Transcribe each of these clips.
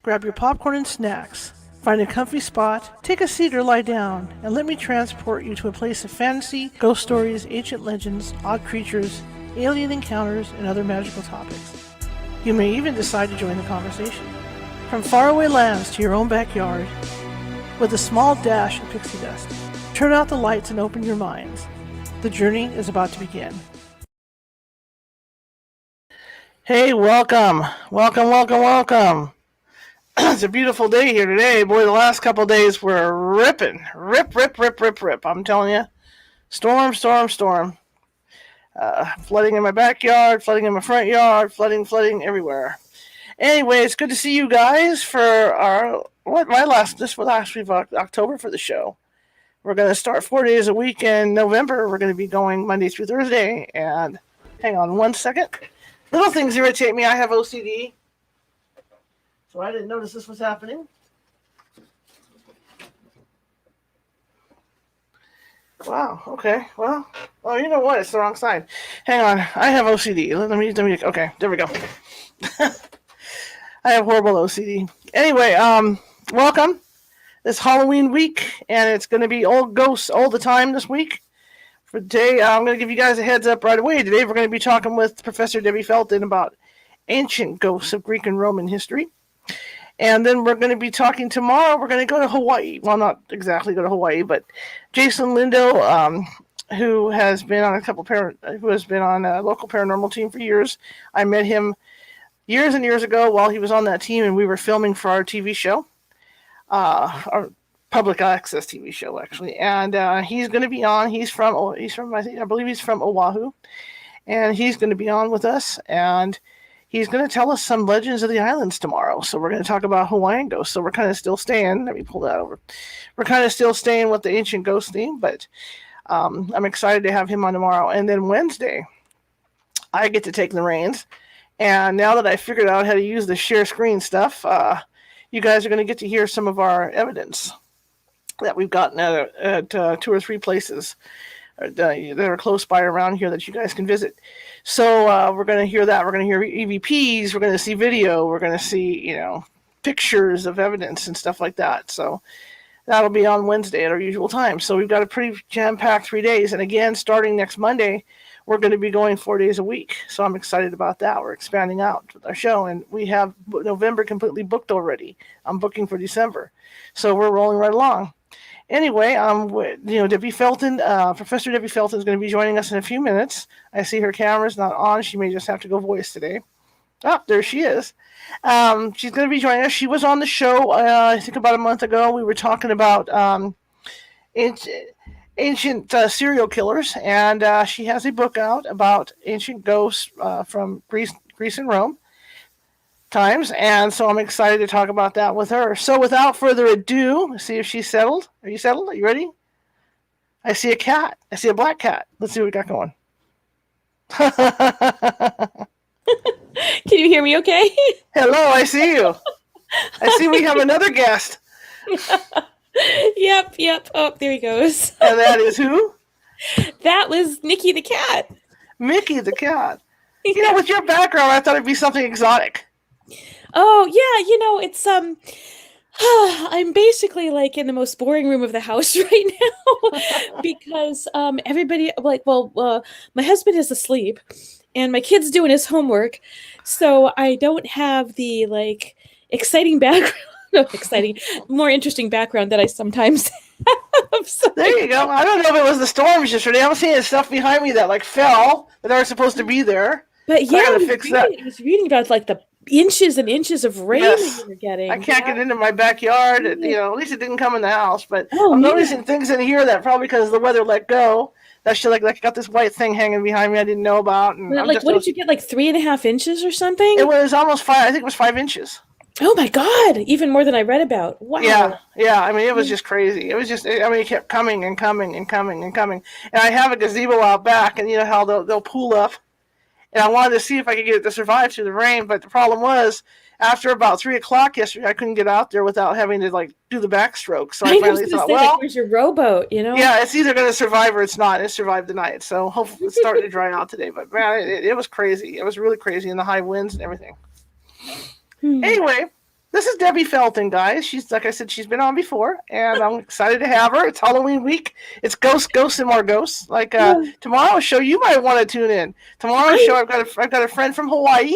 grab your popcorn and snacks, find a comfy spot, take a seat or lie down, and let me transport you to a place of fantasy, ghost stories, ancient legends, odd creatures, alien encounters, and other magical topics. You may even decide to join the conversation. From faraway lands to your own backyard, with a small dash of pixie dust, turn out the lights and open your minds. The journey is about to begin. Hey, welcome. Welcome. It's a beautiful day here today. Boy, the last couple of days were ripping. Rip. I'm telling you. Storm. Flooding in my backyard, flooding in my front yard, flooding everywhere. Anyway, it's good to see you guys for our, this was last week of October for the show. We're going to start 4 days a week in November. We're going to be going Monday through Thursday. And hang on one second. Little things irritate me. I have OCD. So I didn't notice this was happening. Wow. Okay. Well, you know what? It's the wrong side. Hang on. I have OCD. Let me. Okay. There we go. I have horrible OCD. Anyway, welcome. It's Halloween week, and it's going to be old ghosts all the time this week. For today, I'm going to give you guys a heads up right away. Today, we're going to be talking with Professor Debbie Felton about ancient ghosts of Greek and Roman history. And then we're going to be talking tomorrow. We're going to go to Hawaii. Well, not exactly go to Hawaii, but Jason Lindo, who has been on a local paranormal team for years. I met him years and years ago while he was on that team, and we were filming for our TV show, our public access TV show, actually. And he's going to be on. I believe he's from Oahu, and he's going to be on with us, and he's going to tell us some legends of the islands tomorrow. So we're going to talk about Hawaiian ghosts. So we're kind of still staying. Let me pull that over. We're kind of still staying with the ancient ghost theme, but I'm excited to have him on tomorrow. And then Wednesday, I get to take the reins. And now that I figured out how to use the share screen stuff, you guys are going to get to hear some of our evidence that we've gotten at 2 or 3 places that are close by around here that you guys can visit. So we're going to hear that. We're going to hear EVPs. We're going to see video. We're going to see, pictures of evidence and stuff like that. So that'll be on Wednesday at our usual time. So we've got a pretty jam-packed 3 days. And again, starting next Monday, we're going to be going 4 days a week. So I'm excited about that. We're expanding out with our show. And we have November completely booked already. I'm booking for December. So we're rolling right along. Anyway, Debbie Felton, Professor Debbie Felton is going to be joining us in a few minutes. I see her camera's not on. She may just have to go voice today. Oh, there she is. She's going to be joining us. She was on the show, I think about a month ago. We were talking about ancient serial killers, and she has a book out about ancient ghosts from Greece and Rome times, and so I'm excited to talk about that with her. So without further ado, let's see if she's settled. Are you settled? Are you ready? I see a cat. I see a black cat. Let's see what we got going. Can you hear me okay? Hello, I see you. I see we have another guest. Yep. Oh, there he goes. And that is who? That was Nikki the cat. Mickey the cat. Yeah. With your background, I thought it'd be something exotic. Oh, yeah, it's I'm basically like in the most boring room of the house right now because everybody my husband is asleep and my kid's doing his homework, so I don't have the exciting background. No, more interesting background that I sometimes have. So there you go. I don't know if it was the storms yesterday. I'm seeing stuff behind me that fell that aren't supposed to be there. But yeah, I was reading about the inches and inches of rain that you were getting. I can't get into my backyard. At least it didn't come in the house. But I'm noticing things in here that probably because the weather let go. That shit got this white thing hanging behind me I didn't know about. And what did you get? 3.5 inches or something? It was almost 5. I think it was 5 inches. Oh my God! Even more than I read about. Wow. Yeah. I mean, it was just crazy. It was just. It kept coming and coming and coming and coming. And I have a gazebo out back, and you know how they'll pool up. And I wanted to see if I could get it to survive through the rain, but the problem was after about 3:00 yesterday, I couldn't get out there without having to do the backstroke. So I finally thought, where's your rowboat? Yeah, it's either going to survive or it's not. It survived the night, so hopefully it's starting to dry out today. But man, it was crazy. It was really crazy, and the high winds and everything. Anyway, This is Debbie Felton, guys. She's, like I said, she's been on before, and I'm excited to have her. It's Halloween week. It's ghosts, and more ghosts. Like tomorrow's show, you might want to tune in. Tomorrow's show, I've got a friend from Hawaii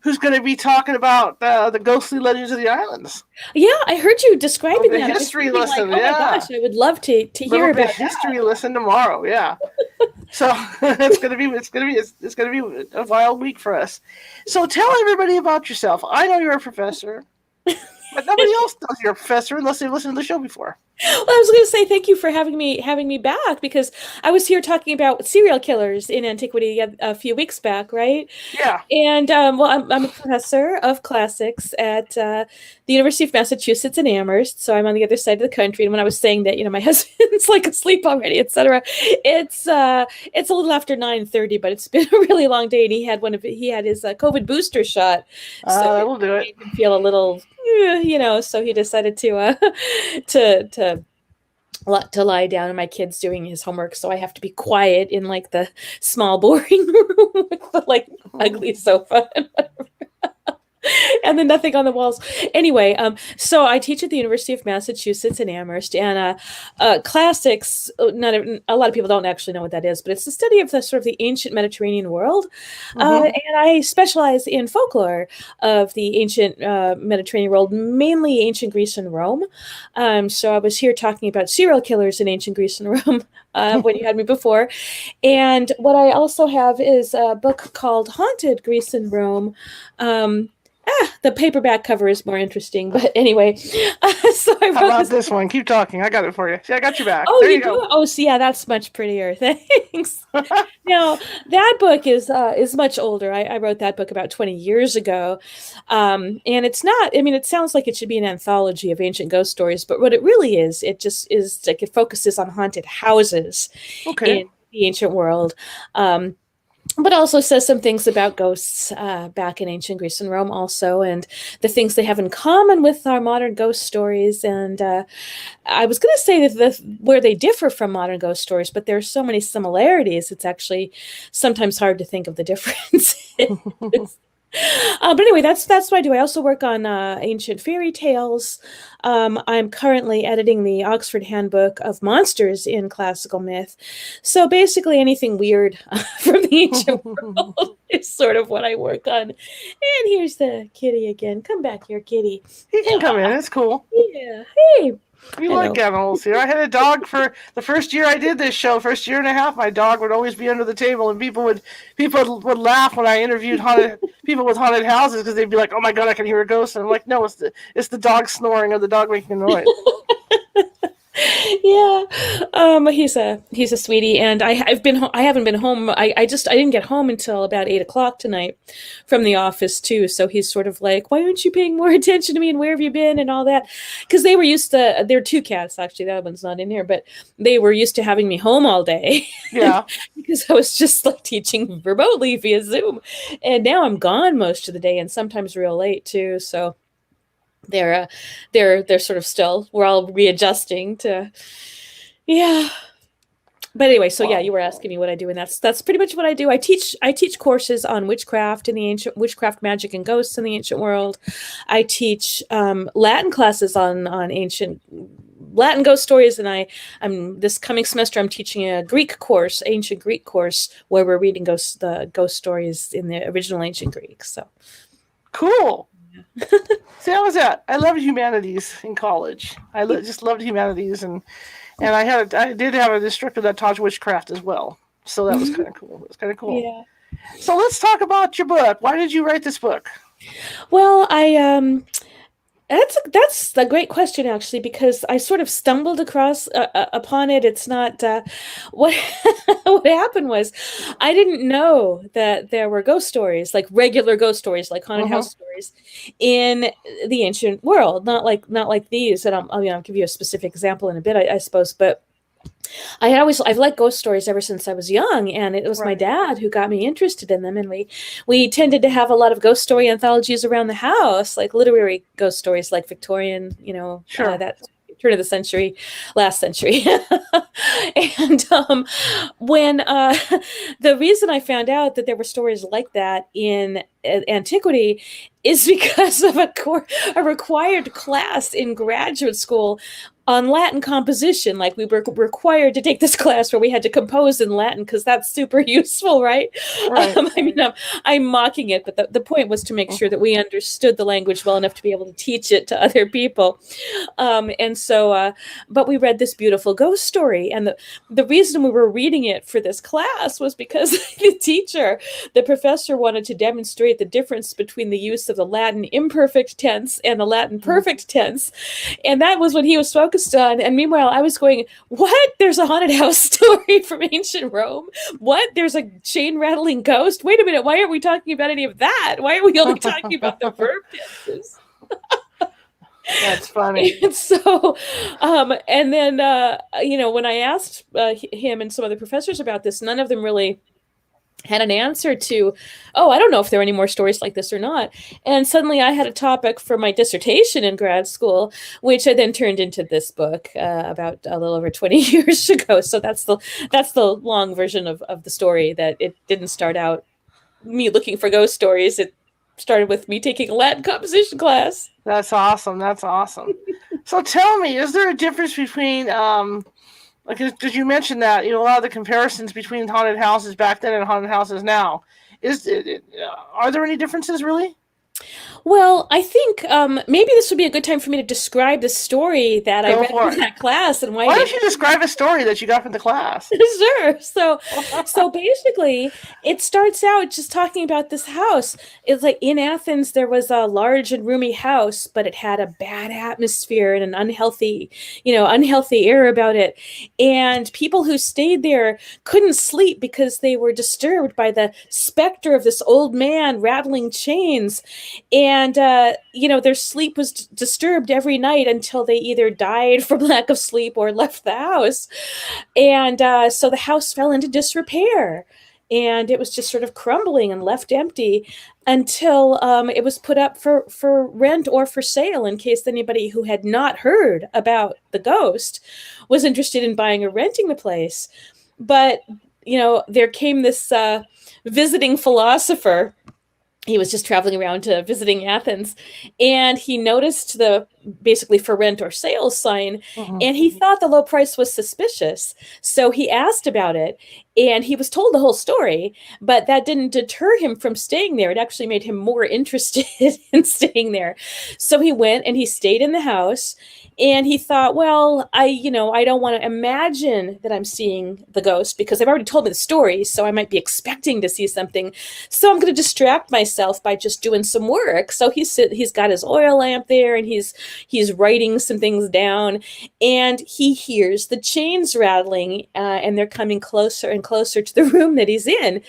who's going to be talking about the ghostly legends of the islands. Yeah, I heard you describing that. History lesson. Like, oh my gosh, I would love to hear about the history lesson tomorrow. Yeah. So it's gonna be a wild week for us. So tell everybody about yourself. I know you're a professor, but nobody else knows you're a professor unless they've listened to the show before. Well, I was going to say thank you for having me back, because I was here talking about serial killers in antiquity a few weeks back, right? Yeah. And well, I'm a professor of classics at the University of Massachusetts in Amherst, so I'm on the other side of the country. And when I was saying that, my husband's like asleep already, etc., it's a little after 9:30, but it's been a really long day, and he had his COVID booster shot, so that will do it. Made him feel a little, so he decided to lie down, and my kid's doing his homework, so I have to be quiet in like the small boring room with the like ugly sofa and whatever. And then nothing on the walls. Anyway, so I teach at the University of Massachusetts in Amherst, and classics. A lot of people don't actually know what that is, but it's the study of the sort of the ancient Mediterranean world, and I specialize in folklore of the ancient Mediterranean world, mainly ancient Greece and Rome. So I was here talking about serial killers in ancient Greece and Rome when you had me before, and what I also have is a book called Haunted Greece and Rome. The paperback cover is more interesting, but anyway. So I wrote How about this one? Keep talking. I got it for you. See, I got you back. Oh, there you do? Go. Oh, so yeah, that's much prettier. Thanks. Now, that book is much older. I wrote that book about 20 years ago, and it's not. I mean, it sounds like it should be an anthology of ancient ghost stories, but what it really is, it just is like it focuses on haunted houses in the ancient world. But also says some things about ghosts back in ancient Greece and Rome also, and the things they have in common with our modern ghost stories. And I was going to say that where they differ from modern ghost stories, but there are so many similarities, it's actually sometimes hard to think of the difference. But anyway, that's what I do. I also work on ancient fairy tales. I'm currently editing the Oxford Handbook of Monsters in Classical Myth. So basically anything weird from the ancient world is sort of what I work on. And here's the kitty again. Come back here, kitty. He can come in. It's cool. Yeah. Hey. We like animals here. I had a dog for the first year I did this show. First year and a half, my dog would always be under the table, and people would laugh when I interviewed people with haunted houses, because they'd be like, "Oh my god, I can hear a ghost!" And I'm like, "No, it's the dog snoring or the dog making a noise." Yeah, he's a sweetie, and I haven't been home. I didn't get home until about 8:00 tonight from the office too. So he's sort of like, why aren't you paying more attention to me, and where have you been, and all that? Because they were used to. There are two cats actually. That one's not in here, but they were used to having me home all day. Yeah, because I was just like teaching remotely via Zoom, and now I'm gone most of the day, and sometimes real late too. So. They're sort of still, we're all readjusting to, yeah. But anyway, so yeah, you were asking me what I do, and that's pretty much what I do. I teach courses on witchcraft and the ancient witchcraft, magic, and ghosts in the ancient world. I teach Latin classes on ancient Latin ghost stories, and I'm this coming semester I'm teaching a Greek course, ancient Greek course, where we're reading the ghost stories in the original ancient Greek. So cool. See, how was that? I loved humanities in college. I just loved humanities, and I did have an instructor that taught witchcraft as well. So that was kind of cool. It was kind of cool. Yeah. So let's talk about your book. Why did you write this book? Well, that's a great question, actually, because I sort of stumbled across upon it. It's not what what happened was I didn't know that there were ghost stories, like regular ghost stories, like haunted house stories, in the ancient world. Not like these. And I'll give you a specific example in a bit, I suppose, but. I've liked ghost stories ever since I was young, and it was my dad who got me interested in them. And we tended to have a lot of ghost story anthologies around the house, like literary ghost stories, like Victorian, that turn of the century, last century. And when the reason I found out that there were stories like that in antiquity is because of a required class in graduate school on Latin composition. Like, we were required to take this class where we had to compose in Latin because that's super useful, right? Right. I mean, I'm mocking it, but the point was to make sure that we understood the language well enough to be able to teach it to other people. And so, but we read this beautiful ghost story, and the reason we were reading it for this class was because the professor wanted to demonstrate the difference between the use of the Latin imperfect tense and the Latin perfect tense. And that was what he was focused on. And meanwhile, I was going, what? There's a haunted house story from ancient Rome? What? There's a chain rattling ghost? Wait a minute. Why aren't we talking about any of that? Why are we only talking about the verb tenses? That's funny. And so, and then, when I asked him and some other professors about this, none of them really had an answer to, oh, I don't know if there are any more stories like this or not. And suddenly I had a topic for my dissertation in grad school, which I then turned into this book about a little over 20 years ago. So that's the long version of the story, that it didn't start out me looking for ghost stories. It started with me taking a Latin composition class. That's awesome. That's awesome. So tell me, is there a difference between because you mentioned that, a lot of the comparisons between haunted houses back then and haunted houses now, are there any differences really? Well, I think maybe this would be a good time for me to describe the story that I read from that class and why. Why don't you describe a story that you got from the class? Sure. So basically, it starts out just talking about this house. It's like, in Athens, there was a large and roomy house, but it had a bad atmosphere and an unhealthy air about it. And people who stayed there couldn't sleep because they were disturbed by the specter of this old man rattling chains. And, their sleep was disturbed every night until they either died from lack of sleep or left the house. And so the house fell into disrepair, and it was just sort of crumbling and left empty until it was put up for rent or for sale, in case anybody who had not heard about the ghost was interested in buying or renting the place. But, there came this visiting philosopher. He was just traveling around visiting Athens, and he noticed the basically for rent or sale sign, and he thought the low price was suspicious. So he asked about it, and he was told the whole story, but that didn't deter him from staying there. It actually made him more interested in staying there. So he went and he stayed in the house. And he thought, well, I don't want to imagine that I'm seeing the ghost because they've already told me the story, so I might be expecting to see something. So I'm going to distract myself by just doing some work. So he's got his oil lamp there, and he's writing some things down, and he hears the chains rattling, and they're coming closer and closer to the room that he's in.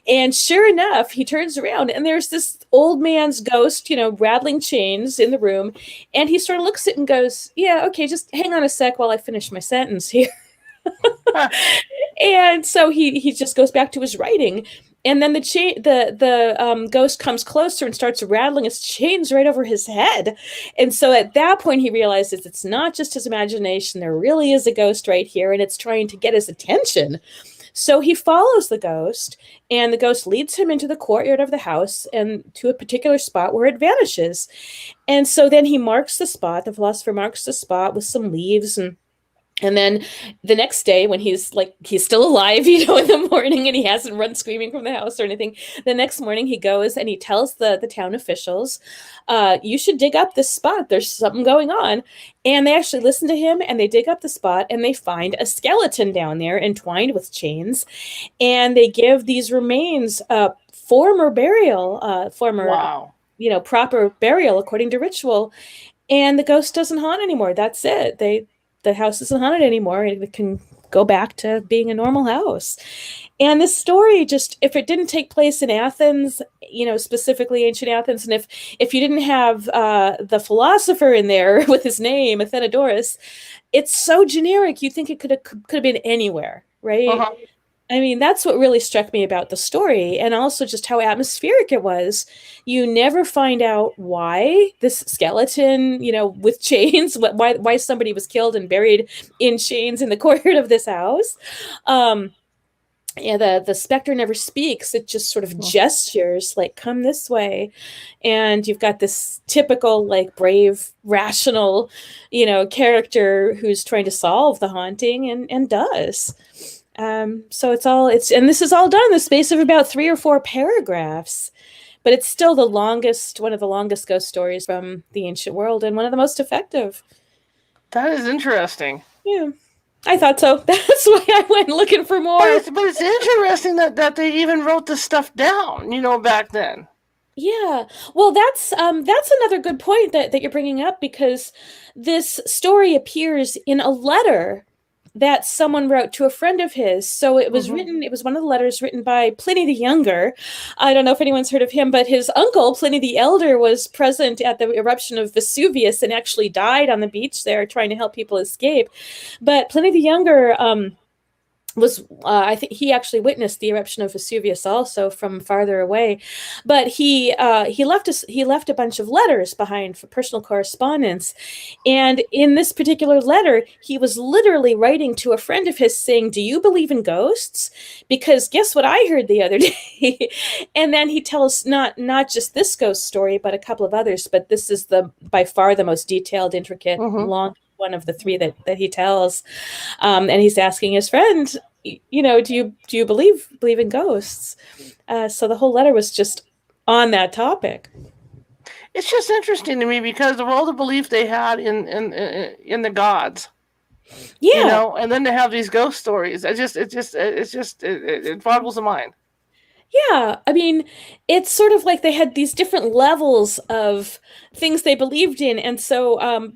And sure enough, he turns around, and there's this old man's ghost, rattling chains in the room, and he sort of looks at it and goes, yeah, okay, just hang on a sec while I finish my sentence here. And so he just goes back to his writing, and then the ghost comes closer and starts rattling its chains right over his head. And so at that point, he realizes it's not just his imagination. There really is a ghost right here, and it's trying to get his attention. So he follows the ghost, and the ghost leads him into the courtyard of the house and to a particular spot where it vanishes. And so then he marks the spot. The philosopher marks the spot with some leaves, and then the next day, when he's still alive, in the morning, and he hasn't run screaming from the house or anything, the next morning he goes and he tells the town officials, you should dig up this spot. There's something going on. And they actually listen to him, and they dig up the spot, and they find a skeleton down there entwined with chains. And they give these remains former burial, Wow. Proper burial according to ritual. And the ghost doesn't haunt anymore. That's it. The house isn't haunted anymore. It can go back to being a normal house. And this story, just, if it didn't take place in Athens, specifically ancient Athens, and if you didn't have the philosopher in there with his name, Athenodorus, it's so generic. You think it could have been anywhere, right? Uh-huh. I mean, that's what really struck me about the story, and also just how atmospheric it was. You never find out why this skeleton, with chains, why somebody was killed and buried in chains in the courtyard of this house. yeah, the specter never speaks. It just sort of gestures, like, come this way. And you've got this typical, like, brave, rational, character who's trying to solve the haunting and does. So and this is all done in the space of about 3 or 4 paragraphs. But it's still one of the longest ghost stories from the ancient world, and one of the most effective. That is interesting. Yeah. I thought so. That's why I went looking for more. But it's interesting that they even wrote this stuff down, back then. Yeah. Well, that's another good point that you're bringing up, because this story appears in a letter that someone wrote to a friend of his. So it was it was one of the letters written by Pliny the Younger. I don't know if anyone's heard of him, but his uncle, Pliny the Elder, was present at the eruption of Vesuvius and actually died on the beach there trying to help people escape. But Pliny the Younger, I think he actually witnessed the eruption of Vesuvius also from farther away, but he left a bunch of letters behind for personal correspondence, and in this particular letter, he was literally writing to a friend of his saying, "Do you believe in ghosts? Because guess what I heard the other day." And then he tells not just this ghost story, but a couple of others. But this is by far the most detailed, intricate, long one of the 3 that he tells, and he's asking his friend, do you believe in ghosts? So the whole letter was just on that topic. It's just interesting to me because of all the belief they had in the gods. Yeah. And then to have these ghost stories, it boggles the mind. Yeah, I mean, it's sort of like they had these different levels of things they believed in, and so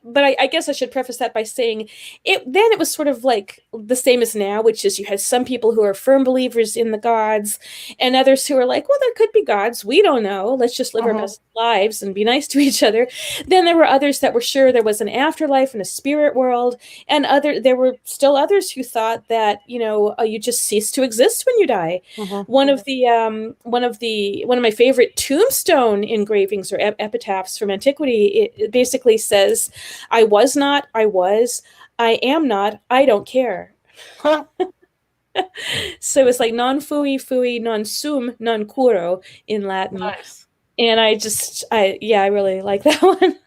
but I guess I should preface that by saying it was sort of like the same as now, which is you had some people who are firm believers in the gods and others who are like, well, there could be gods. We don't know. Let's just live our best lives and be nice to each other. Then there were others that were sure there was an afterlife and a spirit world. And there were still others who thought that, you just cease to exist when you die. One of my favorite tombstone engravings or epitaphs from antiquity, it basically says, "I was not, I was, I am not, I don't care." So it's like non fui, non sum, non curo in Latin. Nice. And I really like that one.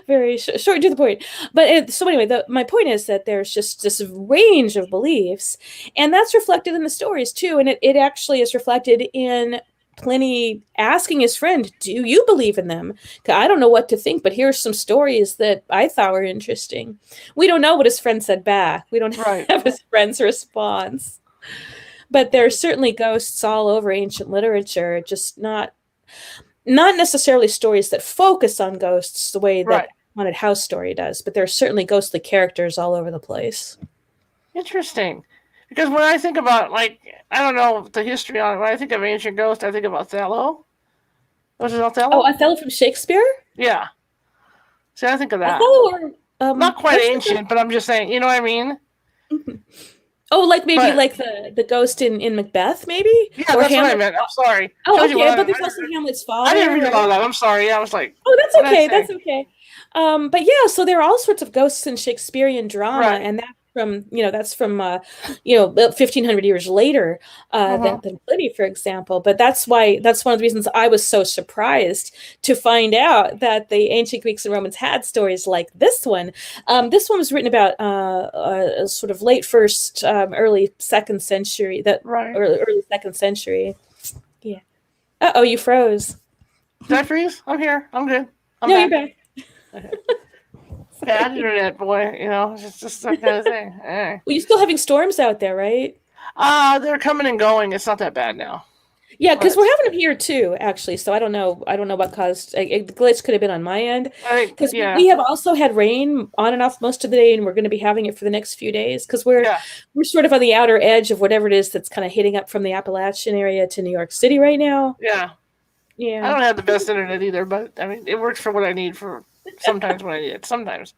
Very short to the point. But so anyway, my point is that there's just this range of beliefs, and that's reflected in the stories too. And it actually is reflected in Pliny asking his friend, "Do you believe in them? I don't know what to think, but here's some stories that I thought were interesting." We don't know what his friend said back. We don't have his friend's response. But there are certainly ghosts all over ancient literature, just not necessarily stories that focus on ghosts the way that Haunted House story does, but there are certainly ghostly characters all over the place. Interesting. Because when I think about, I don't know the history on it, when I think of ancient ghosts, I think of Othello. Was it Othello? Oh, Othello from Shakespeare? Yeah. See, I think of that. Not quite ancient, but I'm just saying, you know what I mean? Mm-hmm. Oh, like maybe like the ghost in Macbeth, maybe? Yeah, or that's Hamlet? What I meant. I'm sorry. Oh, okay, but there's also Hamlet's father. I didn't read all that. I'm sorry. I was like, oh, that's okay. That's okay. But yeah, so there are all sorts of ghosts in Shakespearean drama, and that's from 1,500 years later than Pliny, for example. But that's one of the reasons I was so surprised to find out that the ancient Greeks and Romans had stories like this one. This one was written about sort of late first, early second century. Early second century. Yeah. Uh-oh, you froze. Did I freeze? I'm here. I'm good. No, you're back. Bad internet, boy. It's just that kind of thing. Well, you're still having storms out there, right? They're coming and going. It's not that bad now. Yeah, because we're having them here too, actually. So I don't know what caused the glitch. Could have been on my end. Because we have also had rain on and off most of the day, and we're going to be having it for the next few days. Because we're sort of on the outer edge of whatever it is that's kind of hitting up from the Appalachian area to New York City right now. Yeah. I don't have the best internet either, but I mean, it works for what I need for. Sometimes when I need it. Sometimes.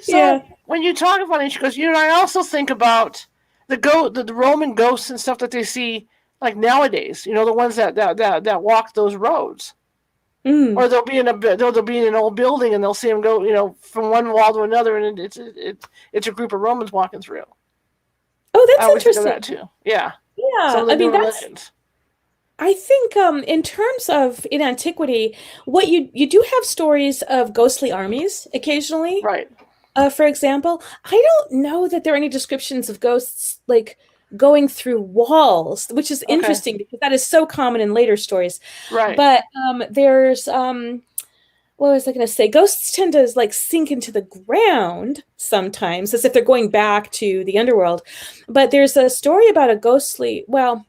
So when you talk about ancient ghosts, I also think about the Roman ghosts and stuff that they see like nowadays. The ones that walk those roads, or they'll be in an old building and they'll see them go from one wall to another, and it's a group of Romans walking through. Oh, I that's always think of that interesting. too. Yeah, some Yeah, of the I mean newer that's legends. I think in terms of in antiquity, what you do have stories of ghostly armies occasionally. Right. For example, I don't know that there are any descriptions of ghosts like going through walls, which is Okay. interesting because that is so common in later stories. Right. But there's what was I going to say? Ghosts tend to like sink into the ground sometimes, as if they're going back to the underworld. But there's a story about a ghostly, well,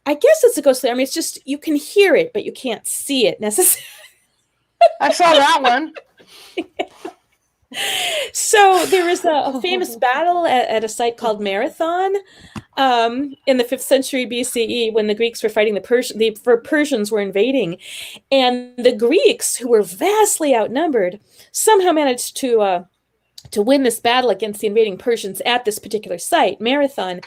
I guess it's a ghostly army. It's just you can hear it, but you can't see it necessarily. I saw that one. So there was a famous battle at a site called Marathon in the 5th century BCE when the Greeks were fighting the Persians were invading. And the Greeks, who were vastly outnumbered, somehow managed to win this battle against the invading Persians at this particular site, Marathon.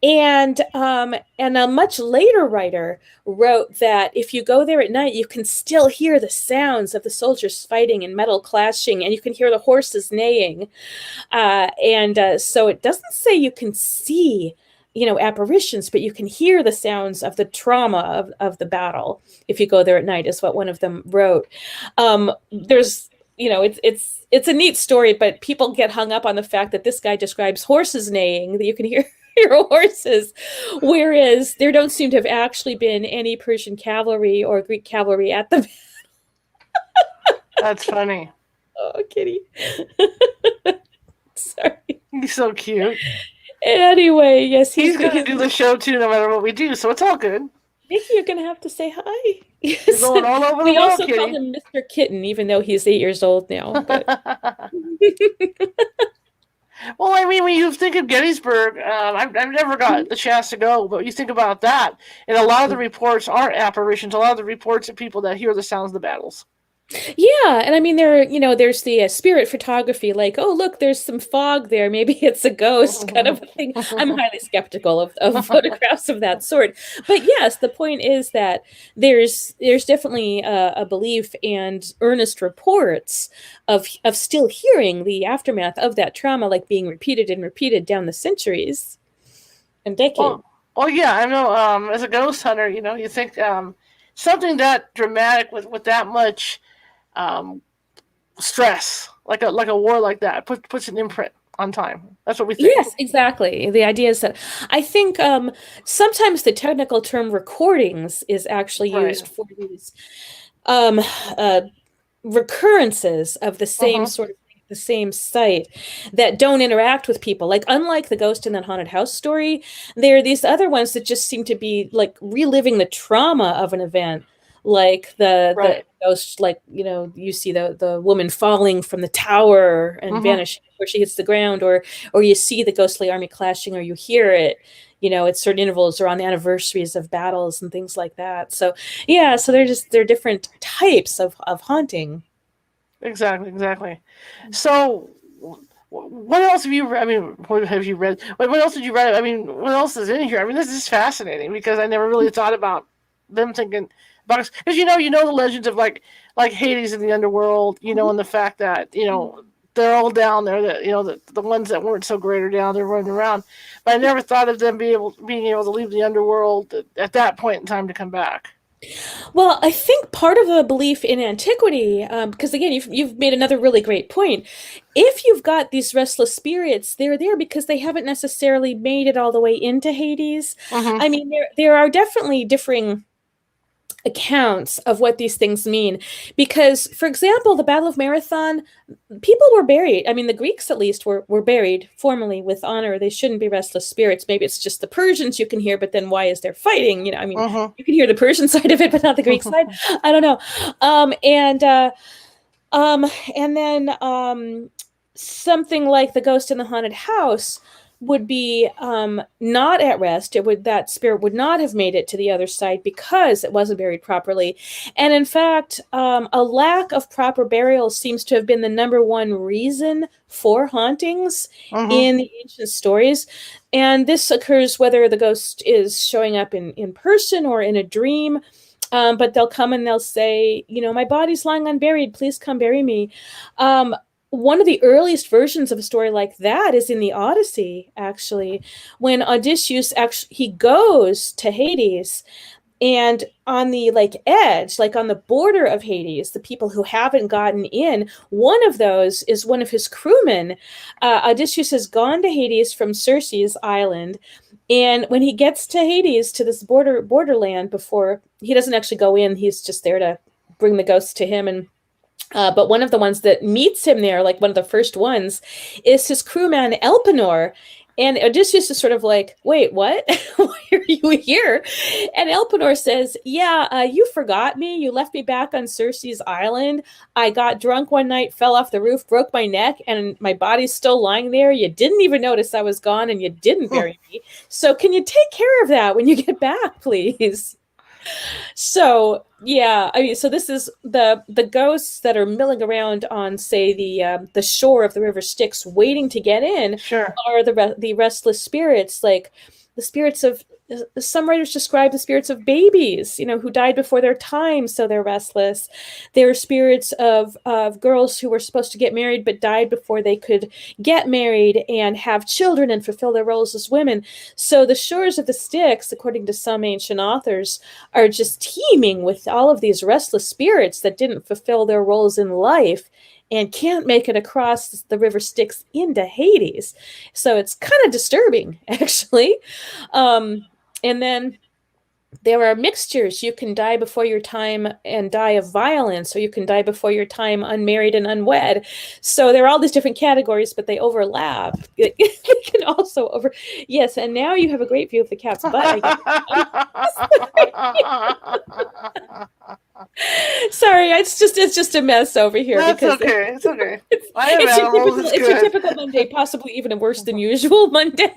And a much later writer wrote that if you go there at night, you can still hear the sounds of the soldiers fighting and metal clashing, and you can hear the horses neighing. So it doesn't say you can see, apparitions, but you can hear the sounds of the trauma of the battle if you go there at night, is what one of them wrote. There's it's a neat story, but people get hung up on the fact that this guy describes horses neighing, that you can hear horses, whereas there don't seem to have actually been any Persian cavalry or Greek cavalry at the. That's funny. Oh, Kitty. Sorry. He's so cute. Anyway, yes, He's going to do the show too, no matter what we do, so it's all good. Nikki, you're going to have to say hi. Yes. You're going all over the we world, also Kitty. call him Mr. Kitten, even though he's 8 years old now. But... Well, I mean, when you think of Gettysburg, I've never got the chance to go, but you think about that, and a lot of the reports aren't apparitions. A lot of the reports are people that hear the sounds of the battles. Yeah, and I mean there's the spirit photography, like, oh look, there's some fog there, maybe it's a ghost kind of a thing. I'm highly skeptical of photographs of that sort. But yes, the point is that there's definitely a belief and earnest reports of still hearing the aftermath of that trauma, like being repeated and repeated down the centuries and decades. Well, yeah, I know. As a ghost hunter, you think something that dramatic with that much stress, like a war like that, puts an imprint on time. That's what we think. Yes, exactly. The idea is that I think sometimes the technical term recordings is actually used for these recurrences of the same sort of thing, the same site that don't interact with people. Like, unlike the ghost in that haunted house story, there are these other ones that just seem to be like reliving the trauma of an event. Like the ghost, like, you see the woman falling from the tower and vanishing where she hits the ground, or you see the ghostly army clashing, or you hear it, at certain intervals or on anniversaries of battles and things like that. So yeah, so they're different types of haunting. Exactly. So what else have you read? I mean, what have you read? What else did you read? I mean, what else is in here? I mean, this is fascinating because I never really thought about them thinking about, because you know the legends of like Hades in the underworld, and the fact that they're all down there, that the ones that weren't so great are down there running around. But I never thought of them being able to leave the underworld at that point in time to come back. Well, I think part of the belief in antiquity, because again, you've made another really great point. If you've got these restless spirits, they're there because they haven't necessarily made it all the way into Hades. I mean, there are definitely differing accounts of what these things mean, because, for example, the Battle of Marathon, people were buried. I mean, the Greeks at least were buried formally with honor. They shouldn't be restless spirits. Maybe it's just the Persians you can hear, but then why is there fighting? I mean, you can hear the Persian side of it, but not the Greek side. I don't know. And then something like the ghost in the haunted house would be not at rest. That spirit would not have made it to the other side because it wasn't buried properly. And in fact, a lack of proper burial seems to have been the number one reason for hauntings in the ancient stories. And this occurs whether the ghost is showing up in person or in a dream. But they'll come and they'll say, my body's lying unburied. Please come bury me. one of the earliest versions of a story like that is in the Odyssey, actually, when Odysseus actually he goes to Hades, and on the like edge, like on the border of Hades, the people who haven't gotten in, one of those is one of his crewmen. Odysseus has gone to Hades from Circe's island, and when he gets to Hades, to this borderland, before he doesn't actually go in, he's just there to bring the ghosts to him. And but one of the ones that meets him there, like one of the first ones, is his crewman Elpenor. And Odysseus is sort of like, wait, what? Why are you here? And Elpenor says, yeah, you forgot me. You left me back on Circe's island. I got drunk one night, fell off the roof, broke my neck, and my body's still lying there. You didn't even notice I was gone, and you didn't bury me. So can you take care of that when you get back, please? So yeah, I mean, so this is the ghosts that are milling around on, say, the shore of the River Styx, waiting to get in. Sure. Are the restless spirits, like the spirits of, some writers describe the spirits of babies, who died before their time, so they're restless. They're spirits of girls who were supposed to get married but died before they could get married and have children and fulfill their roles as women. So the shores of the Styx, according to some ancient authors, are just teeming with all of these restless spirits that didn't fulfill their roles in life and can't make it across the River Styx into Hades. So it's kind of disturbing, actually. And then there are mixtures. You can die before your time and die of violence, or you can die before your time unmarried and unwed. So there are all these different categories, but they overlap. They can also Yes, and now you have a great view of the cat's butt. Sorry, it's just a mess over here. That's okay. It's okay. It's your typical Monday, possibly even a worse than usual Monday.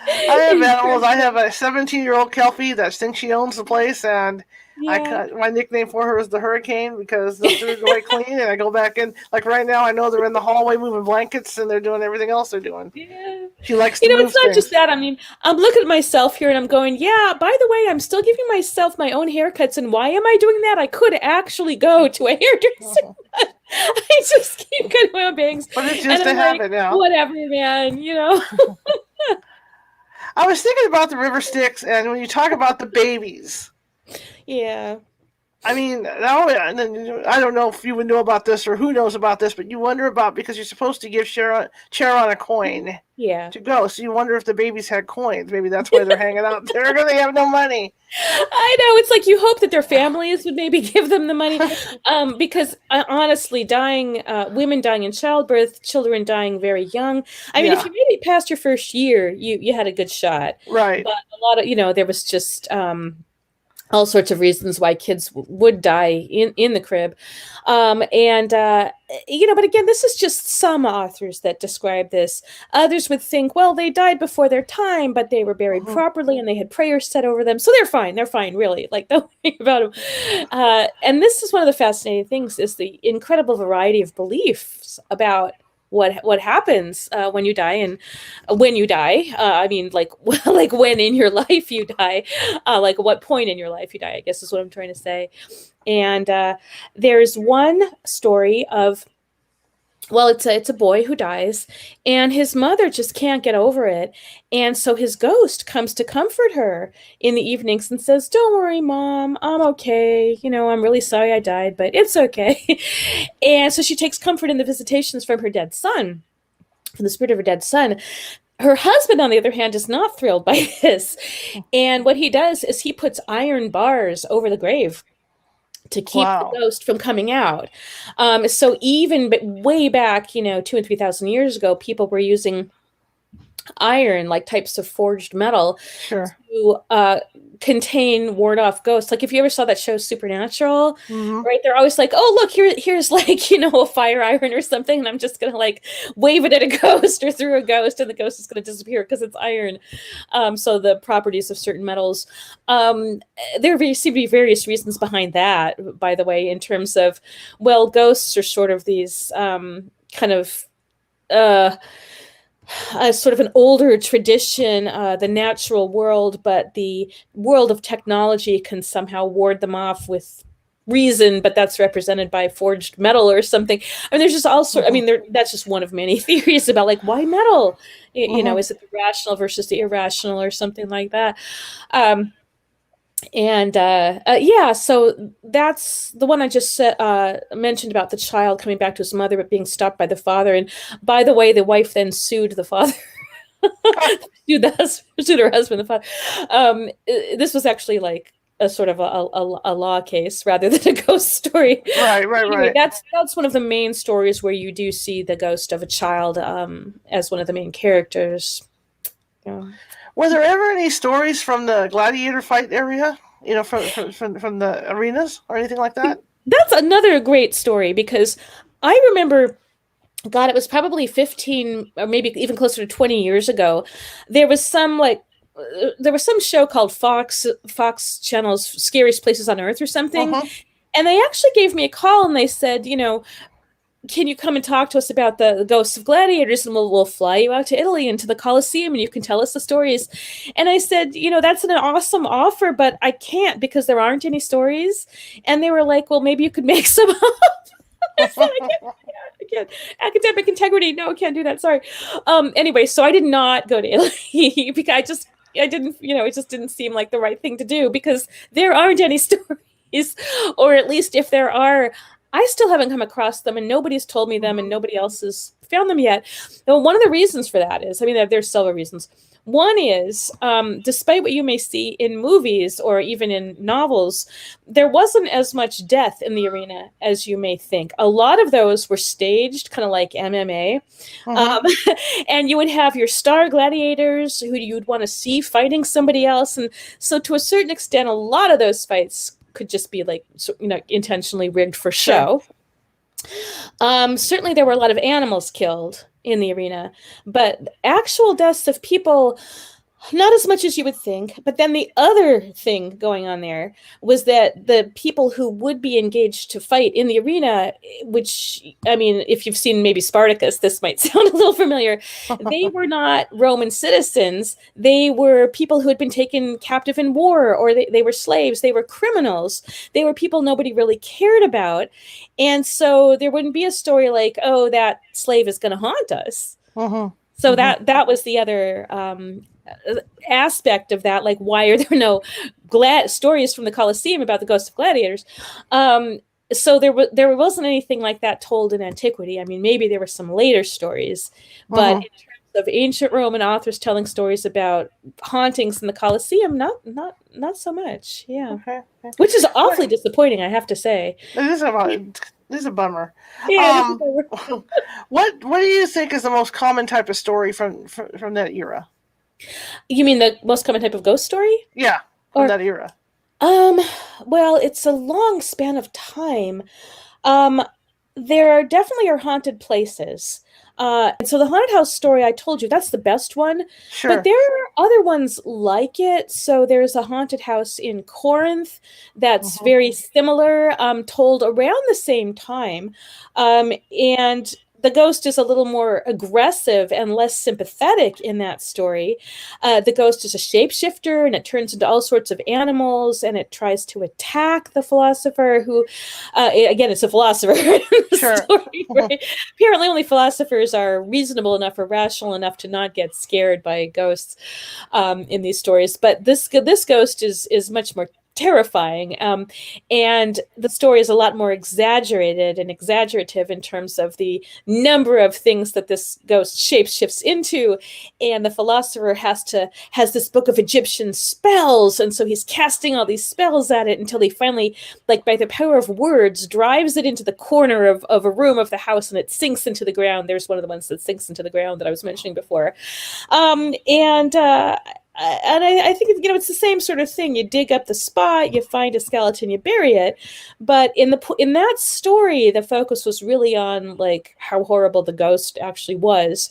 I have animals. I have a 17-year-old Kelpie that thinks she owns the place, and my nickname for her is the Hurricane, because those are away clean, and I go back in. Like right now, I know they're in the hallway moving blankets, and they're doing everything else they're doing. Yeah. She likes to move it's not things. just that. I mean, I'm looking at myself here, and I'm going, yeah, by the way, I'm still giving myself my own haircuts, and why am I doing that? I could actually go to a hairdresser. I just keep cutting my own bangs. But it's just a habit now. Whatever, man, I was thinking about the River Styx, and when you talk about the babies. Yeah. I mean, I don't know if you would know about this or who knows about this, but you wonder about, because you're supposed to give Charon a coin to go. So you wonder if the babies had coins. Maybe that's why they're hanging out there, because they have no money. I know. It's like you hope that their families would maybe give them the money. Because honestly, women dying in childbirth, children dying very young. I mean, if you made it past your first year, you had a good shot. Right. But a lot of, there was just all sorts of reasons why kids would die in the crib. But again, this is just some authors that describe this. Others would think, well, they died before their time, but they were buried properly and they had prayers said over them. So they're fine. They're fine, really. Like, don't worry about them. And this is one of the fascinating things, is the incredible variety of beliefs about what happens when you die, and when you die. I mean, like when in your life you die, like what point in your life you die, I guess is what I'm trying to say. And there's one story of, well, it's a boy who dies, and his mother just can't get over it. And so his ghost comes to comfort her in the evenings and says, "Don't worry, Mom, I'm okay. I'm really sorry I died, but it's okay." And so she takes comfort in the visitations from her dead son, from the spirit of her dead son. Her husband, on the other hand, is not thrilled by this. And what he does is he puts iron bars over the grave to keep the ghost from coming out. So even way back, 2,000 and 3,000 years ago, people were using iron, like types of forged metal, to contain ward-off ghosts. Like if you ever saw that show Supernatural, right? They're always like, "Oh, look, here's like, a fire iron or something, and I'm just gonna like wave it at a ghost or through a ghost, and the ghost is gonna disappear because it's iron." So the properties of certain metals. There seem to be various reasons behind that, by the way, in terms of, well, ghosts are sort of these kind of sort of an older tradition, the natural world, but the world of technology can somehow ward them off with reason, but that's represented by forged metal or something. I mean, there's just all sorts. I mean, that's just one of many theories about like why metal. You know, is it the rational versus the irrational or something like that? Yeah, so that's the one I just mentioned about the child coming back to his mother but being stopped by the father. And by the way, the wife then sued the father. sued her husband, the father. This was actually like a sort of a law case rather than a ghost story. Right. That's one of the main stories where you do see the ghost of a child as one of the main characters. Yeah. Were there ever any stories from the gladiator fight area? You know, from the arenas or anything like that? That's another great story because I remember, God, it was probably 15 or maybe even closer to 20 years ago. There was some show called Fox Channel's Scariest Places on Earth or something. And they actually gave me a call and they said, you know, can you come and talk to us about the ghosts of gladiators, and we'll fly you out to Italy into the Colosseum and you can tell us the stories. And I said, you know, that's an awesome offer, but I can't because there aren't any stories. And they were like, well, maybe you could make some up. I said, I can't. Academic integrity. No, I can't do that. Sorry. Anyway, so I did not go to Italy because I didn't, you know, it just didn't seem like the right thing to do because there aren't any stories, or at least if there are, I still haven't come across them and nobody's told me them and nobody else has found them yet. Now, one of the reasons for that is, I mean, there's several reasons. One is, despite what you may see in movies or even in novels, there wasn't as much death in the arena as you may think. A lot of those were staged, kind of like MMA. And you would have your star gladiators who you'd want to see fighting somebody else. And so to a certain extent, a lot of those fights could just be like, you know, intentionally rigged for show. Certainly there were a lot of animals killed in the arena, but actual deaths of people, not as much as you would think. But then the other thing going on there was that the people who would be engaged to fight in the arena, which, I mean, if you've seen maybe Spartacus, this might sound a little familiar. They were not Roman citizens. They were people who had been taken captive in war, or they were slaves. They were criminals. They were people nobody really cared about. And so there wouldn't be a story like, oh, that slave is going to haunt us. So that was the other aspect of that. Like, why are there no stories from the Colosseum about the ghosts of gladiators? So there wasn't anything like that told in antiquity. I mean, maybe there were some later stories, but in terms of ancient Roman authors telling stories about hauntings in the Colosseum, not so much. Yeah, which is awfully disappointing, I have to say. This is a bummer. Yeah. What do you think is the most common type of story from that era? You mean the most common type of ghost story? Yeah, from that era. Well, it's a long span of time. There definitely are haunted places. And so the haunted house story I told you, that's the best one. Sure. But there are other ones like it. So there's a haunted house in Corinth that's very similar, told around the same time. And the ghost is a little more aggressive and less sympathetic in that story. The ghost is a shapeshifter and it turns into all sorts of animals and it tries to attack the philosopher who, again, it's a philosopher in the story, right? Apparently only philosophers are reasonable enough or rational enough to not get scared by ghosts in these stories. But this ghost is much more terrifying. And the story is a lot more exaggerated and exaggerative in terms of the number of things that this ghost shapeshifts into. And the philosopher has this book of Egyptian spells. And so he's casting all these spells at it until he finally, like by the power of words, drives it into the corner of a room of the house and it sinks into the ground. There's one of the ones that sinks into the ground that I was mentioning before. And I think, you know, it's the same sort of thing. You dig up the spot, you find a skeleton, you bury it. But in that story, the focus was really on like how horrible the ghost actually was.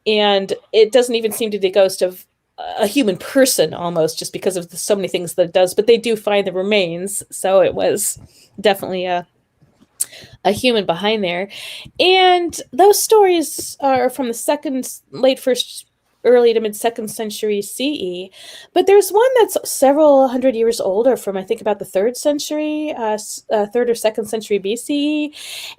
And it doesn't even seem to be a ghost of a human person almost, just because of so many things that it does. But they do find the remains. So it was definitely a human behind there. And those stories are from the late first early to mid second century CE, but there's one that's several hundred years older, from I think about the third century, third or second century BCE,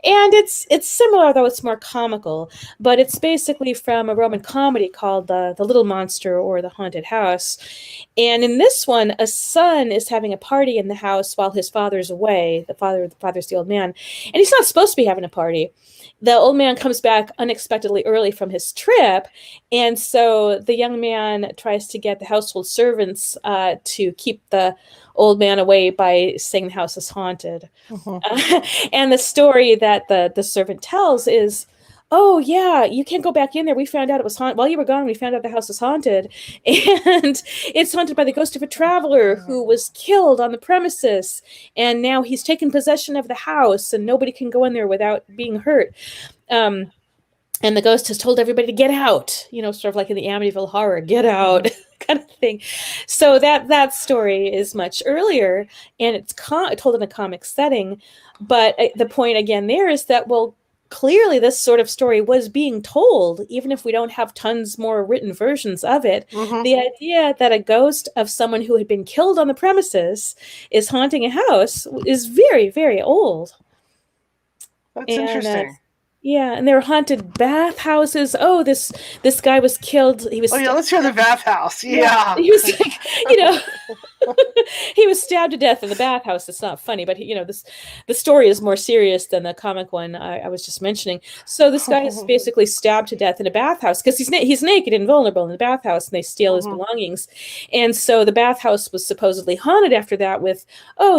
and it's similar, though it's more comical. But it's basically from a Roman comedy called the Little Monster or the Haunted House. And in this one, a son is having a party in the house while his father's away. The father's the old man, and he's not supposed to be having a party. The old man comes back unexpectedly early from his trip, and so the young man tries to get the household servants to keep the old man away by saying the house is haunted. And the story that the servant tells is, oh yeah, you can't go back in there. We found out it was haunted. While you were gone, we found out the house is haunted. And it's haunted by the ghost of a traveler who was killed on the premises. And now he's taken possession of the house and nobody can go in there without being hurt. And the ghost has told everybody to get out, sort of like in the Amityville Horror, get out kind of thing. So that story is much earlier, and it's told in a comic setting. But the point again there is that, well, clearly this sort of story was being told, even if we don't have tons more written versions of it. The idea that a ghost of someone who had been killed on the premises is haunting a house is very, very old. That's interesting. Yeah, and there were haunted bathhouses. Oh, this guy was killed. He was. Oh yeah, let's hear the bathhouse. Yeah. He was like, he was stabbed to death in the bathhouse. It's not funny, but the story is more serious than the comic one I was just mentioning. So this guy is basically stabbed to death in a bathhouse because he's naked and vulnerable in the bathhouse, and they steal his belongings. And so the bathhouse was supposedly haunted after that with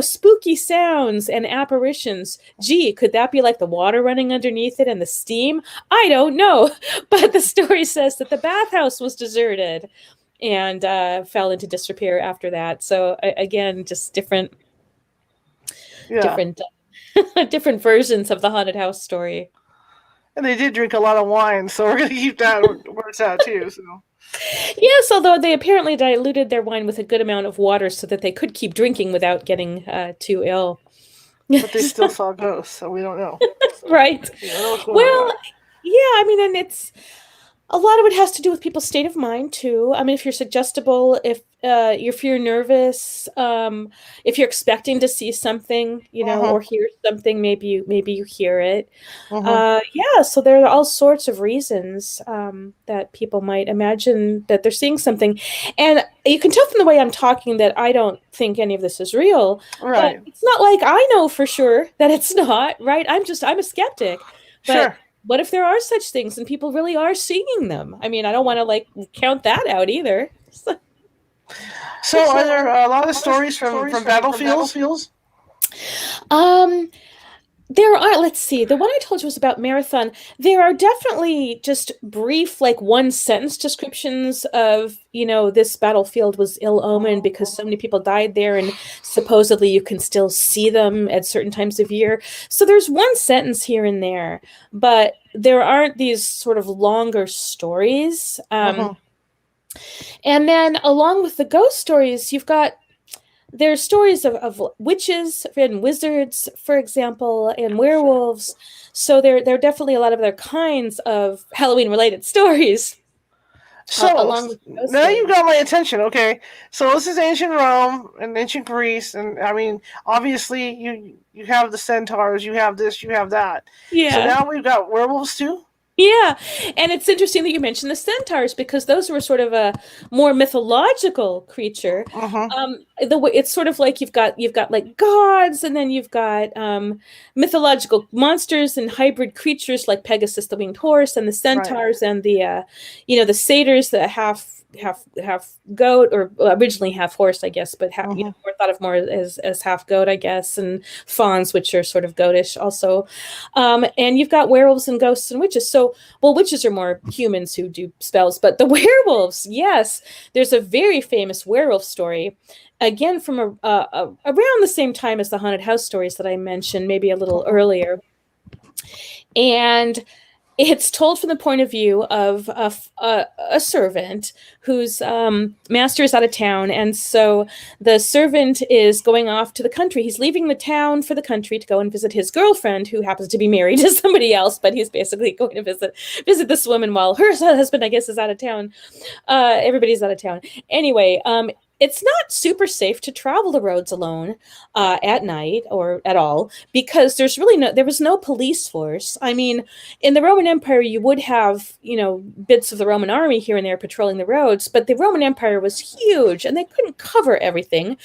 spooky sounds and apparitions. Gee, could that be like the water running underneath it and the steam? I don't know, but the story says that the bathhouse was deserted and fell into disrepair after that. So again, just different different versions of the haunted house story. And they did drink a lot of wine, so we're going to keep that where it's at too. So. Yes, although they apparently diluted their wine with a good amount of water so that they could keep drinking without getting too ill. But they still saw ghosts, so we don't know. Right. Well, yeah, I mean, and it's a lot of it has to do with people's state of mind too. I mean, if you're suggestible, if you're nervous, if you're expecting to see something, or hear something, maybe you hear it. Yeah, so there are all sorts of reasons that people might imagine that they're seeing something, and you can tell from the way I'm talking that I don't think any of this is real. Right. But it's not like I know for sure that it's not, right? I'm a skeptic. But sure. What if there are such things and people really are seeing them? I mean, I don't want to count that out either. So are there a lot of stories from battlefields? There are, let's see, the one I told you was about Marathon. There are definitely just brief, 1-sentence descriptions of, this battlefield was ill-omened because so many people died there, and supposedly you can still see them at certain times of year. So there's one sentence here and there, but there aren't these sort of longer stories. And then along with the ghost stories, there's stories of witches and wizards, for example, and werewolves. So there are definitely a lot of other kinds of Halloween-related stories. So along with now you got my attention. Okay, so this is ancient Rome and ancient Greece, and I mean, obviously you have the centaurs, you have this, you have that. Yeah. So now we've got werewolves too. Yeah, and it's interesting that you mentioned the centaurs because those were sort of a more mythological creature. It's sort of like you've got like gods, and then you've got mythological monsters and hybrid creatures like Pegasus the winged horse, and the centaurs, and the the satyrs, the half goat, or originally half horse, I guess, but more thought of more as half goat, I guess, and fawns, which are sort of goatish also. And you've got werewolves and ghosts and witches. So, witches are more humans who do spells, but the werewolves, yes, there's a very famous werewolf story, again from around the same time as the haunted house stories that I mentioned, maybe a little earlier. And It's told from the point of view of a servant whose master is out of town. And so the servant is going off to the country. He's leaving the town for the country to go and visit his girlfriend, who happens to be married to somebody else, but he's basically going to visit this woman while her husband, I guess, is out of town. Everybody's out of town. Anyway, it's not super safe to travel the roads alone at night or at all, because there was no police force. I mean, in the Roman Empire, you would have, bits of the Roman army here and there patrolling the roads, but the Roman Empire was huge and they couldn't cover everything.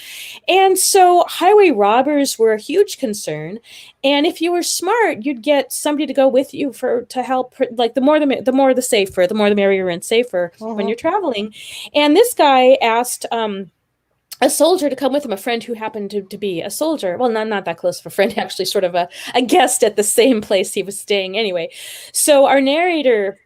And so highway robbers were a huge concern. And if you were smart, you'd get somebody to go with you to help. Like the more the safer, the more the merrier and safer when you're traveling. And this guy asked a soldier to come with him, a friend who happened to be a soldier. Well, not that close of a friend, actually, sort of a guest at the same place he was staying anyway. So our narrator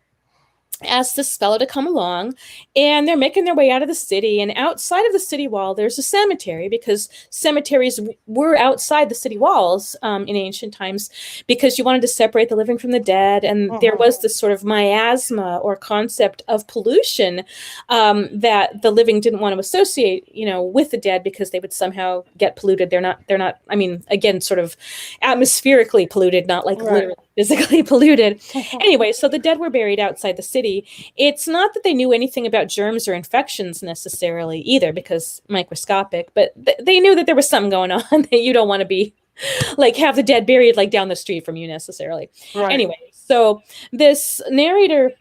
asked this fellow to come along, and they're making their way out of the city. And outside of the city wall, there's a cemetery, because cemeteries were outside the city walls in ancient times, because you wanted to separate the living from the dead. And there was this sort of miasma or concept of pollution that the living didn't want to associate, with the dead, because they would somehow get polluted. They're not, I mean, again, sort of atmospherically polluted, not like literally physically polluted. Anyway, so the dead were buried outside the city. It's not that they knew anything about germs or infections necessarily either, because microscopic, but they knew that there was something going on that you don't want to be like have the dead buried like down the street from you necessarily. Right. Anyway, so this narrator,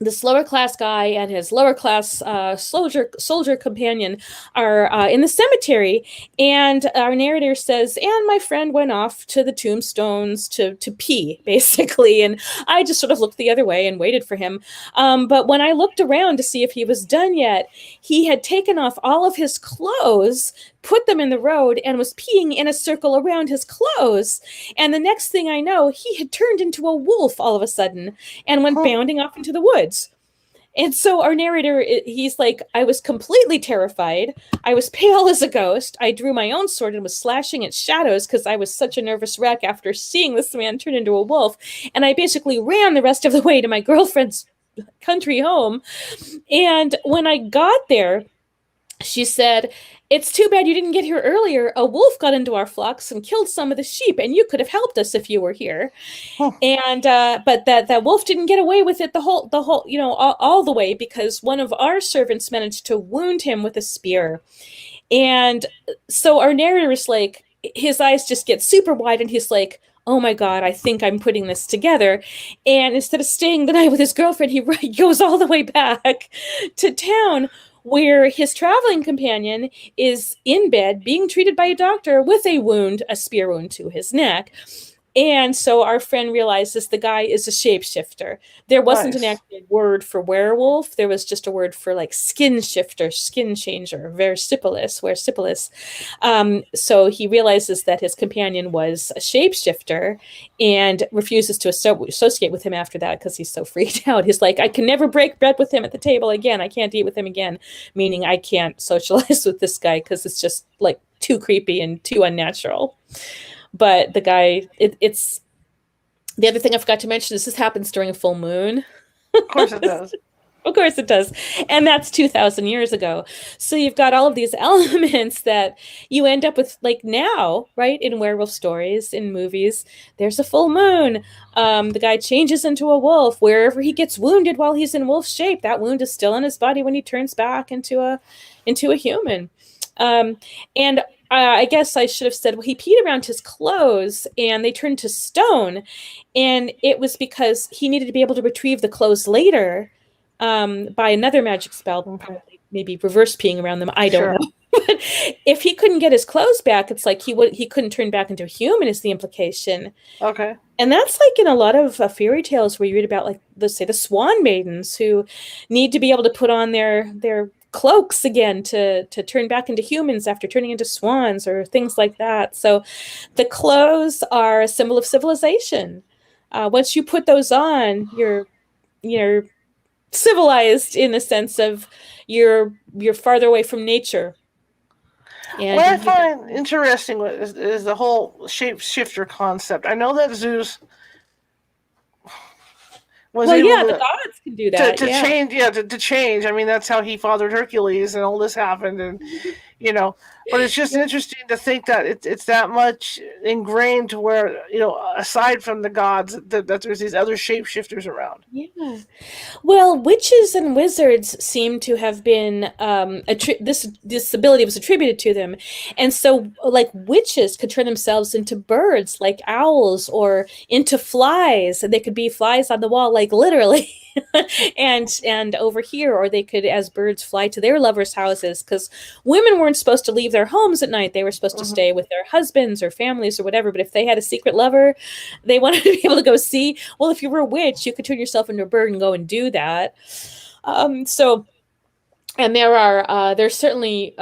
this lower class guy and his lower class soldier companion are in the cemetery, and our narrator says, and my friend went off to the tombstones to pee, basically, and I just sort of looked the other way and waited for him. But when I looked around to see if he was done yet, he had taken off all of his clothes, put them in the road, and was peeing in a circle around his clothes. And the next thing I know, he had turned into a wolf all of a sudden and went bounding off into the woods. And so our narrator, he's like, I was completely terrified. I was pale as a ghost. I drew my own sword and was slashing at shadows because I was such a nervous wreck after seeing this man turn into a wolf. And I basically ran the rest of the way to my girlfriend's country home. And when I got there, she said, it's too bad you didn't get here earlier. A wolf got into our flocks and killed some of the sheep, and you could have helped us if you were here. And but that wolf didn't get away with it the whole all the way, because one of our servants managed to wound him with a spear. And so our narrator is like, his eyes just get super wide, and he's like, oh my God, I think I'm putting this together. And instead of staying the night with his girlfriend, he goes all the way back to town, where his traveling companion is in bed being treated by a doctor with a spear wound to his neck. And so our friend realizes the guy is a shapeshifter. There wasn't an actual word for werewolf. There was just a word for like skin shifter, skin changer, versipilus. So he realizes that his companion was a shapeshifter and refuses to associate with him after that because he's so freaked out. He's like, I can never break bread with him at the table again. I can't eat with him again, meaning I can't socialize with this guy because it's just like too creepy and too unnatural. But the guy, it's the other thing I forgot to mention is this happens during a full moon. Of course it does. Of course it does. And that's 2,000 years ago. So you've got all of these elements that you end up with, like now, right? In werewolf stories, in movies, there's a full moon. The guy changes into a wolf. Wherever he gets wounded while he's in wolf shape, that wound is still in his body when he turns back into a human. And I guess I should have said, well, he peed around his clothes and they turned to stone. And it was because he needed to be able to retrieve the clothes later by another magic spell, probably maybe reverse peeing around them. I don't know. But if he couldn't get his clothes back, it's like he couldn't turn back into a human is the implication. Okay. And that's like in a lot of fairy tales where you read about, like, let's say the swan maidens who need to be able to put on their cloaks again to turn back into humans after turning into swans or things like that. So the clothes are a symbol of civilization. Once you put those on, you're civilized in the sense of you're farther away from nature. And what I find interesting is the whole shapeshifter concept. I know that zoos was Well, able yeah, the gods can do to, that. to Yeah. change, yeah, to change. I mean, that's how he fathered Hercules, and all this happened, and you know. But it's just Yeah. interesting to think that it's that much ingrained to where, aside from the gods, that there's these other shapeshifters around. Yeah. Well, witches and wizards seem to have been this ability was attributed to them, and so like witches could turn themselves into birds, like owls, or into flies, and they could be flies on the wall, like literally, and over here, or they could, as birds, fly to their lovers' houses, because women weren't supposed to leave their homes at night; they were supposed to Hmm. stay with their husbands or families or whatever. But if they had a secret lover, they wanted to be able to go see. Well, if you were a witch, you could turn yourself into a bird and go and do that. So, and there's certainly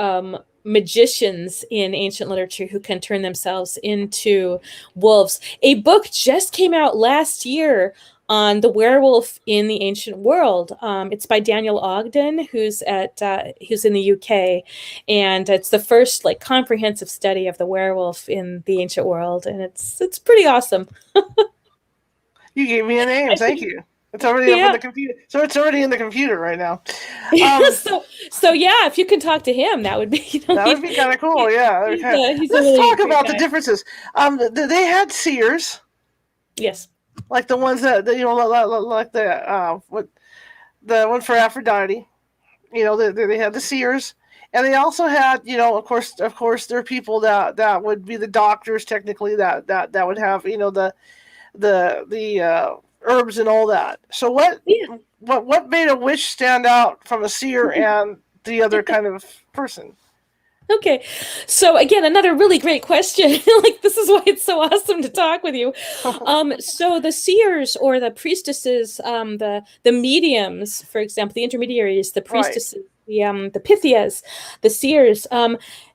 magicians in ancient literature who can turn themselves into wolves. A book just came out last year on the werewolf in the ancient world. It's by Daniel Ogden, who's in the UK, and it's the first like comprehensive study of the werewolf in the ancient world, and it's pretty awesome. You gave me a name. Thank you. It's already up in Yeah. the computer. So it's already in the computer right now. So yeah, if you can talk to him, that would be, That would be kind of cool. Yeah. he's a Let's really talk great about the guy. differences. They had seers, Yes. like the ones like the one for Aphrodite. They had the seers, and they also had, of course, there are people that would be the doctors technically, that would have, the herbs and all that. So Yeah. what made a witch stand out from a seer and the other kind of person? Okay. So again, another really great question. Like this is why it's so awesome to talk with you. So the seers or the priestesses, the mediums, for example, the intermediaries, the Right. priestesses, the Pythias, the seers,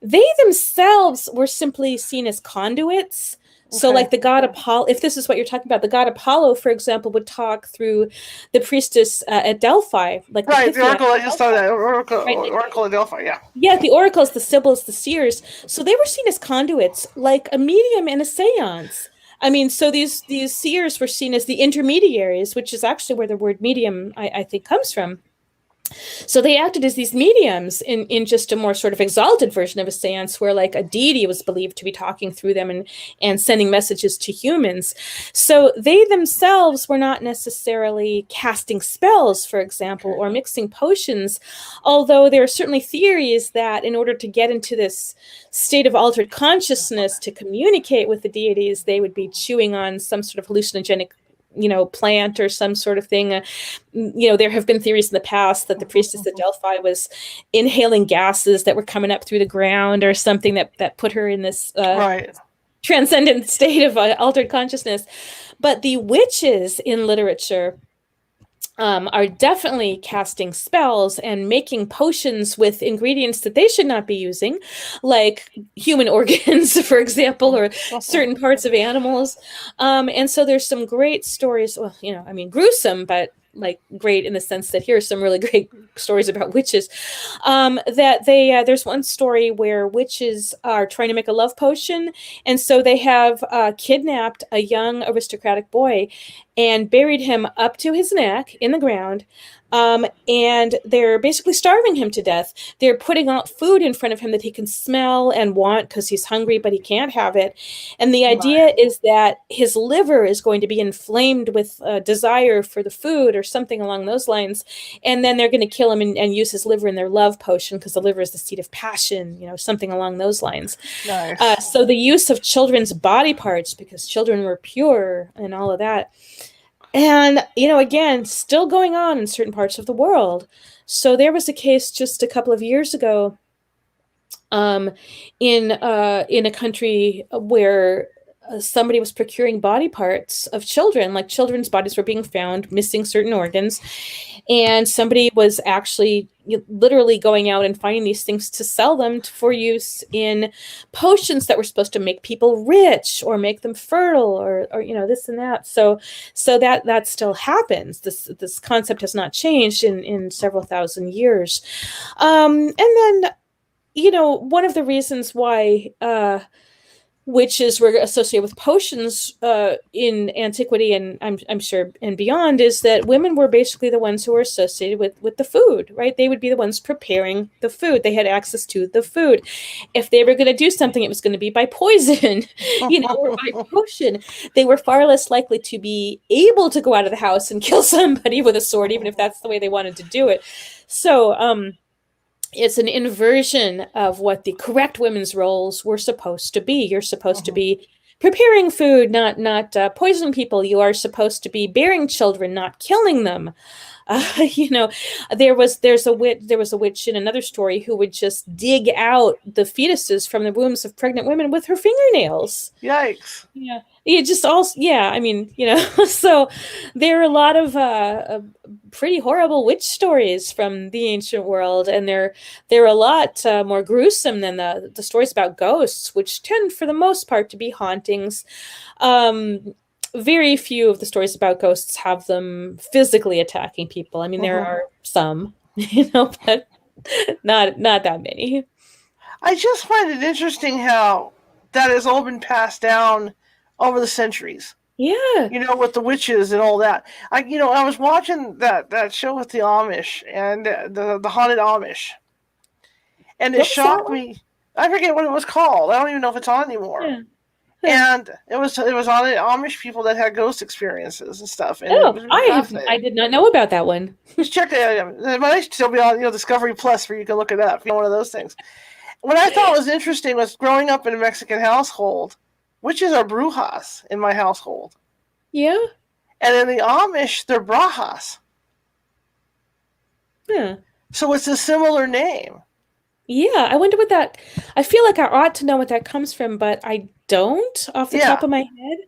they themselves were simply seen as conduits. So, Okay. like the god Apollo, if this is what you're talking about, the god Apollo, for example, would talk through the priestess at Delphi, like the Right. The Pythia. oracle. I just saw that Right, like oracle of Delphi. Yeah. yeah, the oracles, the sibyls, the seers. So they were seen as conduits, like a medium in a seance. I mean, so these seers were seen as the intermediaries, which is actually where the word medium, I think, comes from. So they acted as these mediums in just a more sort of exalted version of a seance where like a deity was believed to be talking through them and sending messages to humans. So they themselves were not necessarily casting spells, for example, or mixing potions, although there are certainly theories that in order to get into this state of altered consciousness to communicate with the deities, they would be chewing on some sort of hallucinogenic plant or some sort of thing. There have been theories in the past that the priestess at Delphi was inhaling gases that were coming up through the ground or something that put her in this Right. transcendent state of altered consciousness. But the witches in literature are definitely casting spells and making potions with ingredients that they should not be using, like human organs, for example, or certain parts of animals. And so there's some great stories. Well, gruesome, but like great in the sense that here are some really great stories about witches. There's one story where witches are trying to make a love potion, and so they have kidnapped a young aristocratic boy and buried him up to his neck in the ground. And they're basically starving him to death. They're putting out food in front of him that he can smell and want because he's hungry, but he can't have it. And the idea is that his liver is going to be inflamed with desire for the food or something along those lines. And then they're going to kill him and use his liver in their love potion because the liver is the seat of passion, something along those lines. Nice. So the use of children's body parts because children were pure and all of that. And, again, still going on in certain parts of the world. So there was a case just a couple of years ago in a country where somebody was procuring body parts of children, like children's bodies were being found missing certain organs. And somebody was actually literally going out and finding these things to sell them for use in potions that were supposed to make people rich or make them fertile or this and that. So that still happens. This concept has not changed in several thousand years. And then, one of the reasons why witches were associated with potions in antiquity, and I'm sure and beyond, is that women were basically the ones who were associated with the food, right? They would be the ones preparing the food. They had access to the food. If they were going to do something, it was going to be by poison, or by potion. They were far less likely to be able to go out of the house and kill somebody with a sword, even if that's the way they wanted to do it. So, it's an inversion of what the correct women's roles were supposed to be. You're supposed to be preparing food, not poisoning people. You are supposed to be bearing children, not killing them. There was a witch in another story who would just dig out the fetuses from the wombs of pregnant women with her fingernails. Yikes. Yeah. It just also, yeah, I mean, so there are a lot of pretty horrible witch stories from the ancient world, and they're a lot more gruesome than the stories about ghosts, which tend, for the most part, to be hauntings. Very few of the stories about ghosts have them physically attacking people. I mean, there are some, but not that many. I just find it interesting how that has all been passed down over the centuries. Yeah. With the witches and all that. I was watching that show with the Amish and the haunted Amish, and it shocked me. I forget what it was called. I don't even know if it's on anymore. Yeah. And it was on the Amish people that had ghost experiences and stuff. And I did not know about that one. Just check it out. It might still be on Discovery Plus, where you can look it up. One of those things. What I thought was interesting was growing up in a Mexican household, witches are brujas in my household. Yeah. And in the Amish, they're brajas. Yeah. So it's a similar name. Yeah, I wonder what that. I feel like I ought to know what that comes from, but I don't off the top of my head.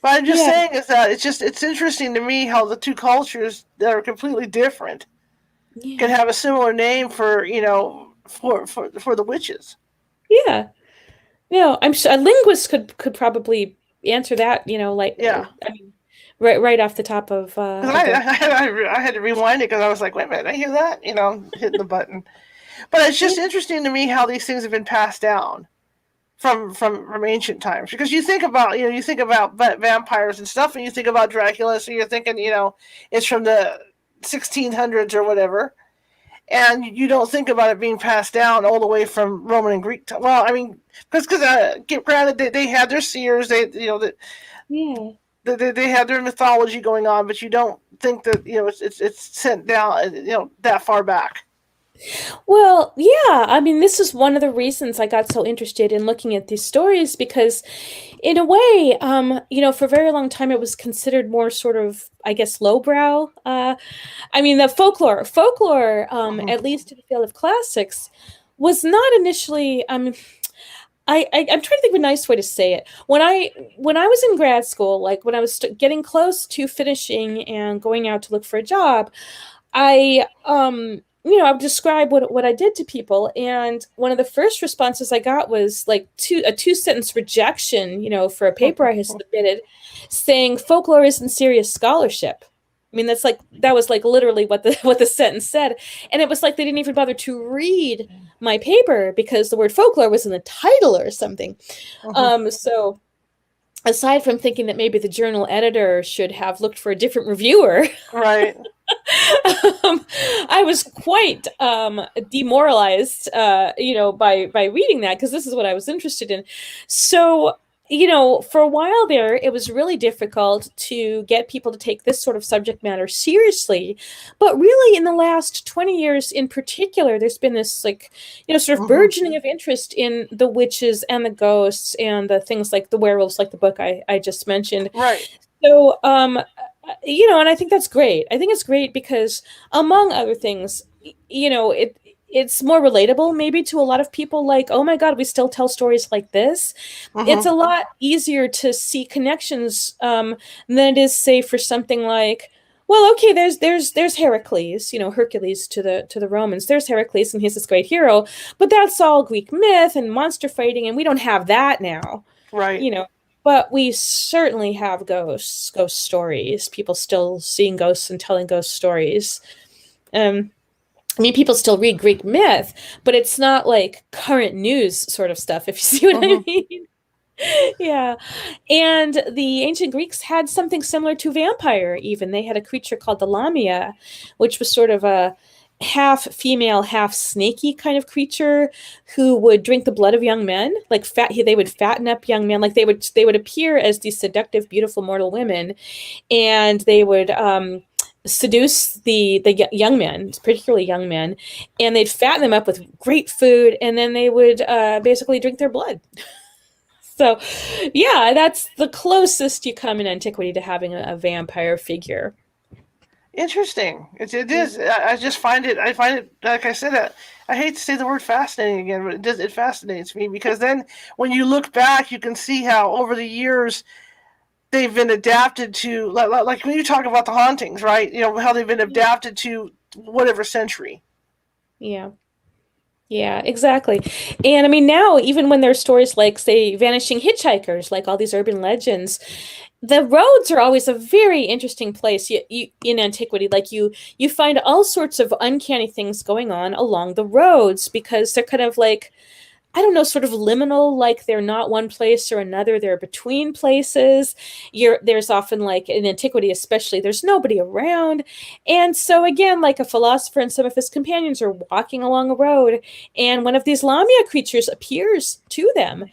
But I'm just saying is that it's interesting to me how the two cultures that are completely different can have a similar name for the witches. Yeah. I'm sure a linguist could probably answer that. I mean, right off the top of. I had to rewind it because I was like, wait a minute, I hear that, hitting the button. But it's just interesting to me how these things have been passed down from ancient times. Because you think about vampires and stuff, and you think about Dracula, so you're thinking, it's from the 1600s or whatever, and you don't think about it being passed down all the way from Roman and Greek time. Well, I mean, because granted, they had their seers, they had their mythology going on, but you don't think that it's sent down that far back. Well, yeah, I mean, this is one of the reasons I got so interested in looking at these stories, because in a way, for a very long time, it was considered more sort of, I guess, lowbrow. I mean, the folklore, at least in the field of classics, was not initially, I'm trying to think of a nice way to say it. When I was in grad school, like when I was getting close to finishing and going out to look for a job, I would describe what I did to people, and one of the first responses I got was like a 2-sentence rejection, for a paper I had submitted, saying folklore isn't serious scholarship. I mean, that was literally what the sentence said, and it was like they didn't even bother to read my paper because the word folklore was in the title or something. So aside from thinking that maybe the journal editor should have looked for a different reviewer, right. I was quite demoralized, by reading that, because this is what I was interested in. So, for a while there, it was really difficult to get people to take this sort of subject matter seriously. But really, in the last 20 years in particular, there's been this sort of burgeoning of interest in the witches and the ghosts and the things like the werewolves, like the book I just mentioned. Right. So, and I think that's great. I think it's great because, among other things, it's more relatable maybe to a lot of people. Like, oh my God, we still tell stories like this. It's a lot easier to see connections than it is, say, for something like, well, okay, there's Heracles, Hercules to the Romans. There's Heracles, and he's this great hero, but that's all Greek myth and monster fighting, and we don't have that now, right? But we certainly have ghost stories. People still seeing ghosts and telling ghost stories. I mean, people still read Greek myth, but it's not like current news sort of stuff, if you see what I mean. Yeah. And the ancient Greeks had something similar to vampire, even. They had a creature called the Lamia, which was sort of a half female, half snaky kind of creature who would drink the blood of young men. Like they would fatten up young men. Like they would appear as these seductive, beautiful mortal women, and they would seduce the young men, particularly young men, and they'd fatten them up with great food, and then they would basically drink their blood. So, yeah, that's the closest you come in antiquity to having a vampire figure. Interesting. It is. I just find it. I find it. Like I said, I hate to say the word fascinating again, but it does. It fascinates me because then when you look back, you can see how over the years they've been adapted to. Like when you talk about the hauntings, right? You know how they've been adapted to whatever century. Yeah. Yeah, exactly. And I mean, now, even when there's stories like, say, vanishing hitchhikers, like all these urban legends, the roads are always a very interesting place in antiquity. Like you find all sorts of uncanny things going on along the roads because they're kind of like, I don't know, sort of liminal, like they're not one place or another, they're between places. There's often, like in antiquity especially, there's nobody around. And so again, like a philosopher and some of his companions are walking along a road, and one of these Lamia creatures appears to them.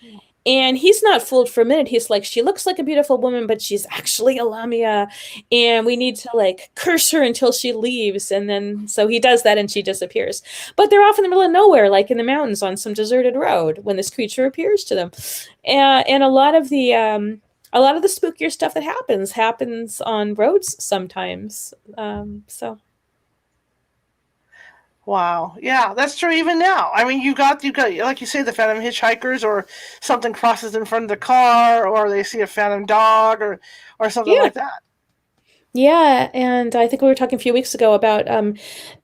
And he's not fooled for a minute. He's like, she looks like a beautiful woman, but she's actually a Lamia. And we need to like curse her until she leaves. And then so he does that and she disappears. But they're off in the middle of nowhere, like in the mountains on some deserted road when this creature appears to them. And a lot of the spookier stuff that happens on roads sometimes. So Wow. Yeah, that's true even now. I mean, you got like you say the phantom hitchhikers or something crosses in front of the car or they see a phantom dog or something yeah. like that. Yeah, and I think we were talking a few weeks ago about,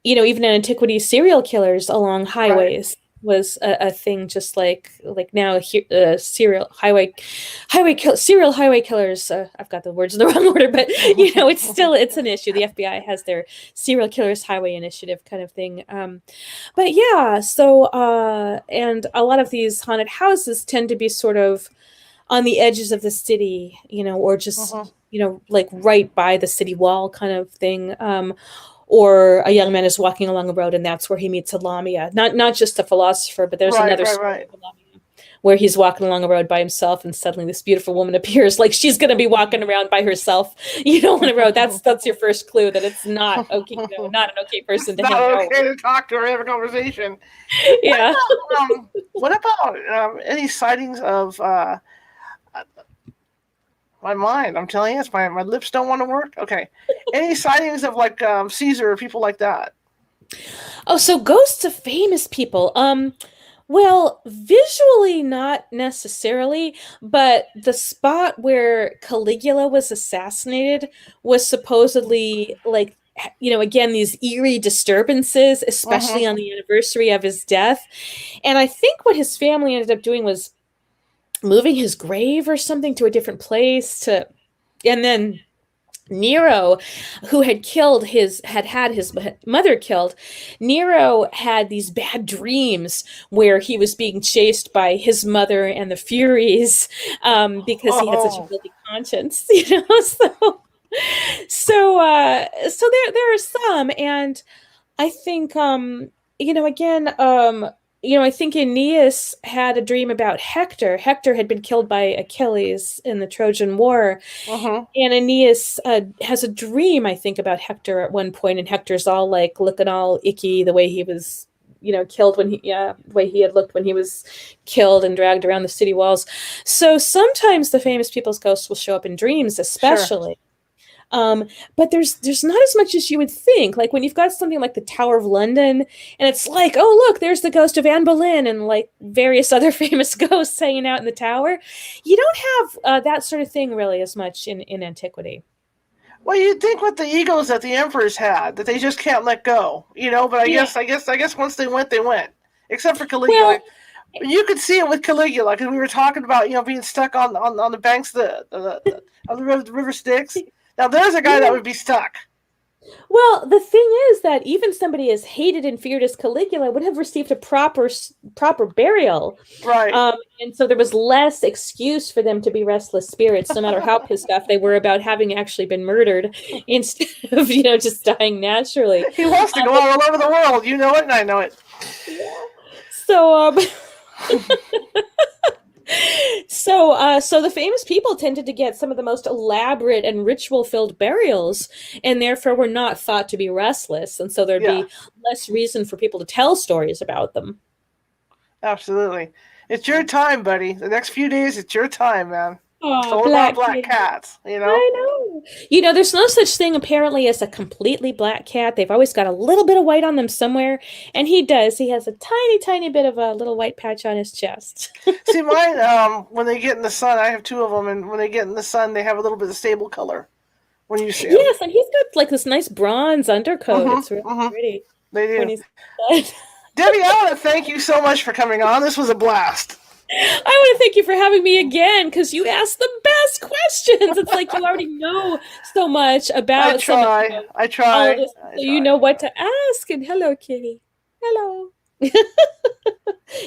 even in antiquity, serial killers along Right. highways was a thing. Just like now, serial highway killers. I've got the words in the wrong order, but it's an issue. The FBI has their serial killers highway initiative kind of thing. But yeah, so and a lot of these haunted houses tend to be sort of on the edges of the city, or just, Mhm. like right by the city wall kind of thing. Or a young man is walking along a road and that's where he meets a Lamia. Not just a philosopher, but there's Right, another right, story right. of a Lamia where he's walking along a road by himself and suddenly this beautiful woman appears. Like she's going to be walking around by herself, on a road. That's your first clue that it's not okay, not an okay person It's to not hang out okay with. to talk to or have a conversation. What Yeah. about any sightings of my mind? I'm telling you, it's my lips don't want to work. Okay, any sightings of like Caesar or people like that? Oh, so ghosts of famous people. Well, visually not necessarily, but the spot where Caligula was assassinated was supposedly like, again, these eerie disturbances, especially Mm-hmm. on the anniversary of his death. And I think what his family ended up doing was moving his grave or something to a different place and then Nero, who had his mother killed, Nero had these bad dreams where he was being chased by his mother and the Furies, because he had such a Oh, guilty conscience, So there are some, and I think, again, I think Aeneas had a dream about Hector. Hector had been killed by Achilles in the Trojan War, mm-hmm. and Aeneas has a dream, I think, about Hector at one point, and Hector's all like looking all icky the way he was, killed the way he had looked when he was killed and dragged around the city walls. So sometimes the famous people's ghosts will show up in dreams, Sure. especially. Um, but there's not as much as you would think. Like when you've got something like the Tower of London, and it's like, oh look, there's the ghost of Anne Boleyn and like various other famous ghosts hanging out in the tower. You don't have that sort of thing really as much in antiquity. Well, you'd think with the egos that the emperors had, that they just can't let go, But I Yeah. guess, I guess, I guess once they went, they went. Except for Caligula, Well, you could see it with Caligula because we were talking about being stuck on the banks of the river Styx. Now there's a guy that yeah. would be stuck. Well, the thing is that even somebody as hated and feared as Caligula would have received a proper burial. Right. And so there was less excuse for them to be restless spirits, no matter how pissed off they were about having actually been murdered instead of, just dying naturally. He wants to go But, all over the world. You know it, and I know it. yeah. So, so the famous people tended to get some of the most elaborate and ritual-filled burials, and therefore were not thought to be restless, and so there'd be less reason for people to tell stories about them. Absolutely. It's your time, buddy. The next few days, it's your time, man. It's Oh, all about black cat. cats, I know. There's no such thing apparently as a completely black cat. They've always got a little bit of white on them somewhere, and he does. He has a tiny, tiny bit of a little white patch on his chest. See, mine, when they get in the sun, I have two of them, and when they get in the sun, they have a little bit of stable color when you see them. Yes, and he's got like this nice bronze undercoat. It's really pretty. They do. When he's Debbie, I want to thank you so much for coming on. This was a blast. I want to thank you for having me again, because you asked the best questions. It's like you already know so much about I try. So you know what to ask. And hello, Kitty. Hello.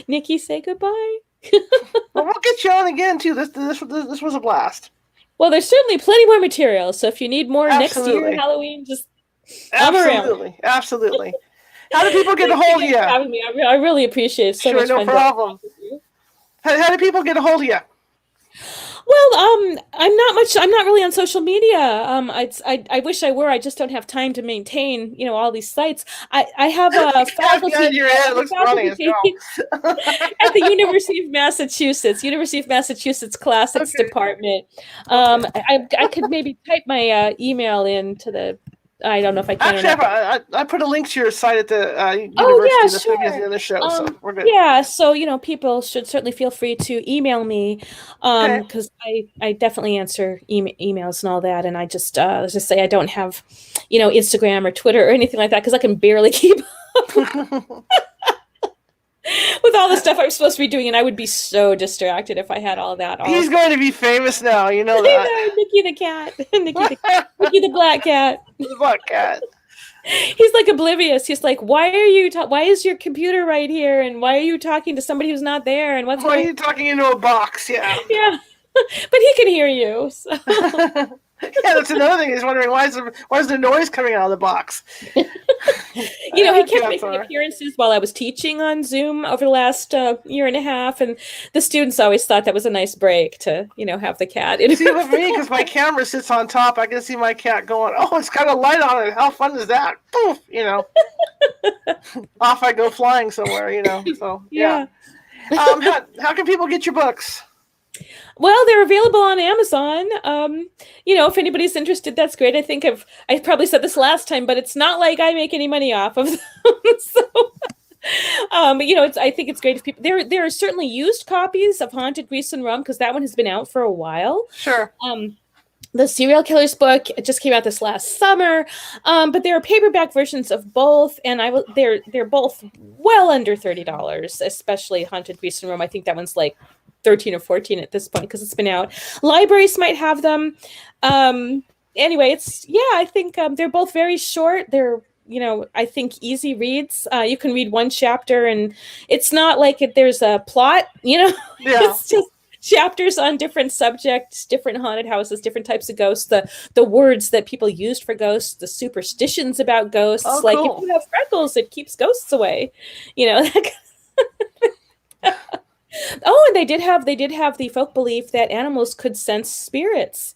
Nikki, say goodbye. Well, we'll get you on again, too. This was a blast. Well, there's certainly plenty more material, so if you need more next year, Halloween, just I'm around. Absolutely. How do people get a hold of you? Having me. I really appreciate it. So much no fun problem. How do people get a hold of you? Well, I'm not really on social media. I wish I were. I just don't have time to maintain, all these sites. I have a faculty at the University of Massachusetts Classics Department. I could maybe type my email into the. I don't know if I can. Actually, I put a link to your site at the university. Sure. That's the other show, so we're good. Yeah, so people should certainly feel free to email me, because I definitely answer emails and all that, and I just let's just say I don't have, Instagram or Twitter or anything like that because I can barely keep up with all the stuff I'm supposed to be doing, and I would be so distracted if I had all that. He's going to be famous now, you know that. Nikki the cat, Nikki the black cat. The black cat. He's like oblivious. He's like, why is your computer right here? And why are you talking to somebody who's not there? And why are you talking into a box? Yeah. Yeah. But he can hear you. So. Yeah, that's another thing. He's wondering why is the noise coming out of the box? He kept making appearances while I was teaching on Zoom over the last year and a half, and the students always thought that was a nice break to, have the cat. See, with me, because my camera sits on top, I can see my cat going, oh, it's got a light on it. How fun is that? Poof, Off I go flying somewhere, So, yeah. How can people get your books? Well, they're available on Amazon. If anybody's interested, that's great. I think I probably said this last time, but it's not like I make any money off of them. So, I think it's great if people. There are certainly used copies of Haunted Greece and Rome because that one has been out for a while. Sure. The Serial Killers book, it just came out this last summer, but there are paperback versions of both, and they're both well under $30, especially Haunted Greece and Rome. I think that one's like 13 or 14 at this point because it's been out. Libraries might have them. Anyway, I think they're both very short. They're, I think easy reads. You can read one chapter and it's not like there's a plot, Yeah. It's just chapters on different subjects, different haunted houses, different types of ghosts, the words that people used for ghosts, the superstitions about ghosts. Oh, like cool. if you have freckles, it keeps ghosts away. Oh, and they did have the folk belief that animals could sense spirits.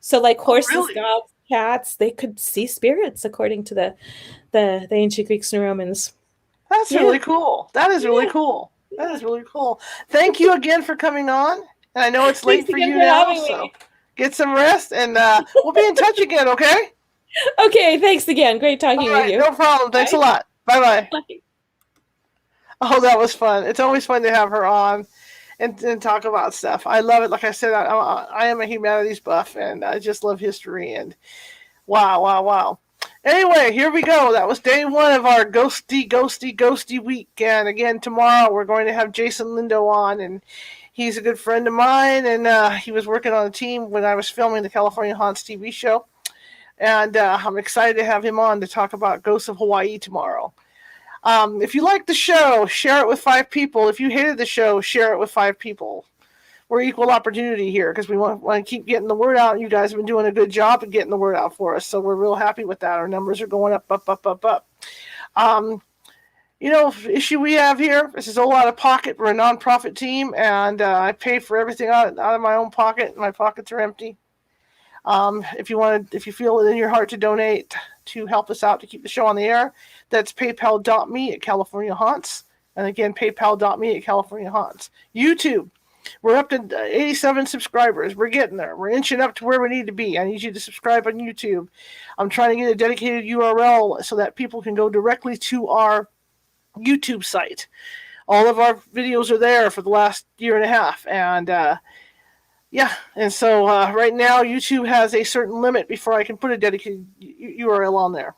So like horses, dogs, cats, they could see spirits according to the ancient Greeks and Romans. That's really cool. That is really cool. That is really cool. Thank you again for coming on. And I know it's late for you now, so get some rest and we'll be in touch again, okay? Okay, thanks again. Great talking with you. No problem. Thanks a lot. Bye-bye. Bye. Oh, that was fun. It's always fun to have her on and talk about stuff. I love it. Like I said, I am a humanities buff, and I just love history. And wow. Anyway, here we go. That was day one of our ghosty week. And again, tomorrow we're going to have Jason Lindo on, and he's a good friend of mine, and he was working on a team when I was filming the California Haunts TV show. And I'm excited to have him on to talk about Ghosts of Hawaii tomorrow. If you like the show, share it with 5 people. If you hated the show, share it with 5 people. We're equal opportunity here because we want to keep getting the word out. You guys have been doing a good job of getting the word out for us, so we're real happy with that. Our numbers are going up, up, up, up, up. Issue we have here, this is all out of pocket. We're a nonprofit team, and I pay for everything out of my own pocket. My pockets are empty. If you feel it in your heart to donate to help us out to keep the show on the air, that's paypal.me/CaliforniaHaunts. And again, paypal.me/CaliforniaHaunts. YouTube. We're up to 87 subscribers. We're getting there. We're inching up to where we need to be. I need you to subscribe on YouTube. I'm trying to get a dedicated URL so that people can go directly to our YouTube site. All of our videos are there for the last year and a half. And so right now YouTube has a certain limit before I can put a dedicated URL on there.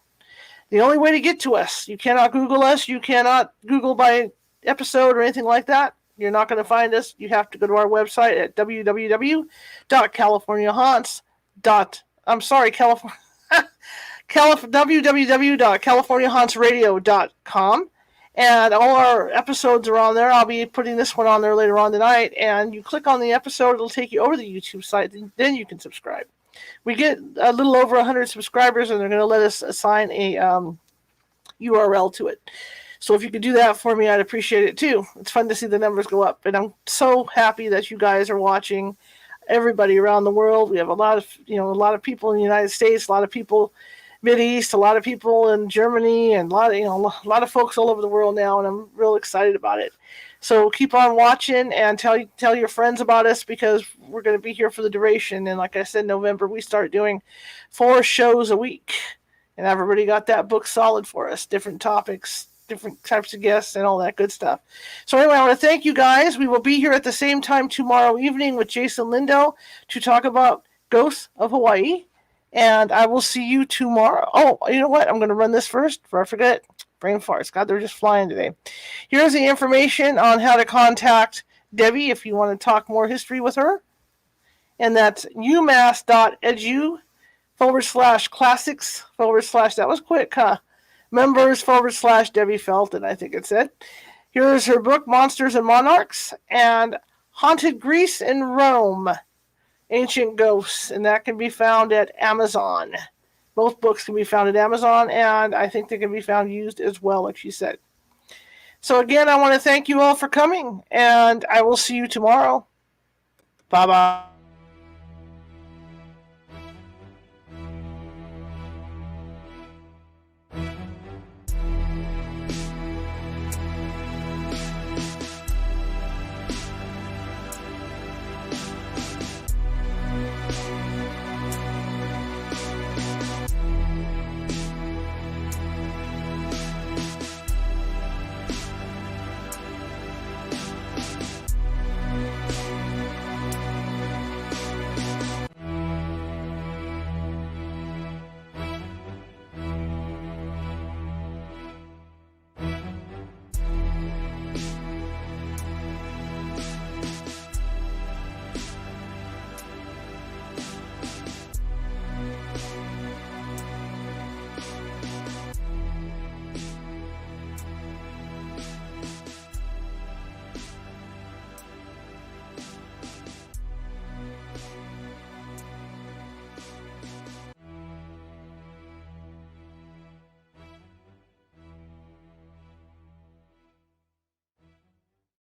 The only way to get to us, you cannot Google us. You cannot Google by episode or anything like that. You're not going to find us. You have to go to our website at www.californiahauntsradio.com. And all our episodes are on there. I'll be putting this one on there later on tonight. And you click on the episode, it'll take you over to the YouTube site. Then you can subscribe. We get a little over 100 subscribers, and they're going to let us assign a URL to it. So if you could do that for me, I'd appreciate it too. It's fun to see the numbers go up. And I'm so happy that you guys are watching. Everybody around the world. We have a lot of people in the United States, a lot of people Mideast, a lot of people in Germany, and a lot of folks all over the world now, and I'm real excited about it. So keep on watching and tell your friends about us, because we're going to be here for the duration. And like I said, November we start doing 4 shows a week, and everybody got that book solid for us, different topics, different types of guests, and all that good stuff. So anyway, I want to thank you guys. We will be here at the same time tomorrow evening with Jason Lindo to talk about Ghosts of Hawaii. And I will see you tomorrow. Oh, you know what? I'm going to run this first before I forget. Brain farts. God, they're just flying today. Here's the information on how to contact Debbie if you want to talk more history with her. And that's umass.edu/classics/ that was quick, huh? members/Debbie Felton, I think it said. Here's her book, Monsters and Monarchs, and Haunted Greece and Rome, Ancient Ghosts, and that can be found at Amazon. Both books can be found at Amazon, and I think they can be found used as well, like she said. So again, I want to thank you all for coming, and I will see you tomorrow. Bye-bye.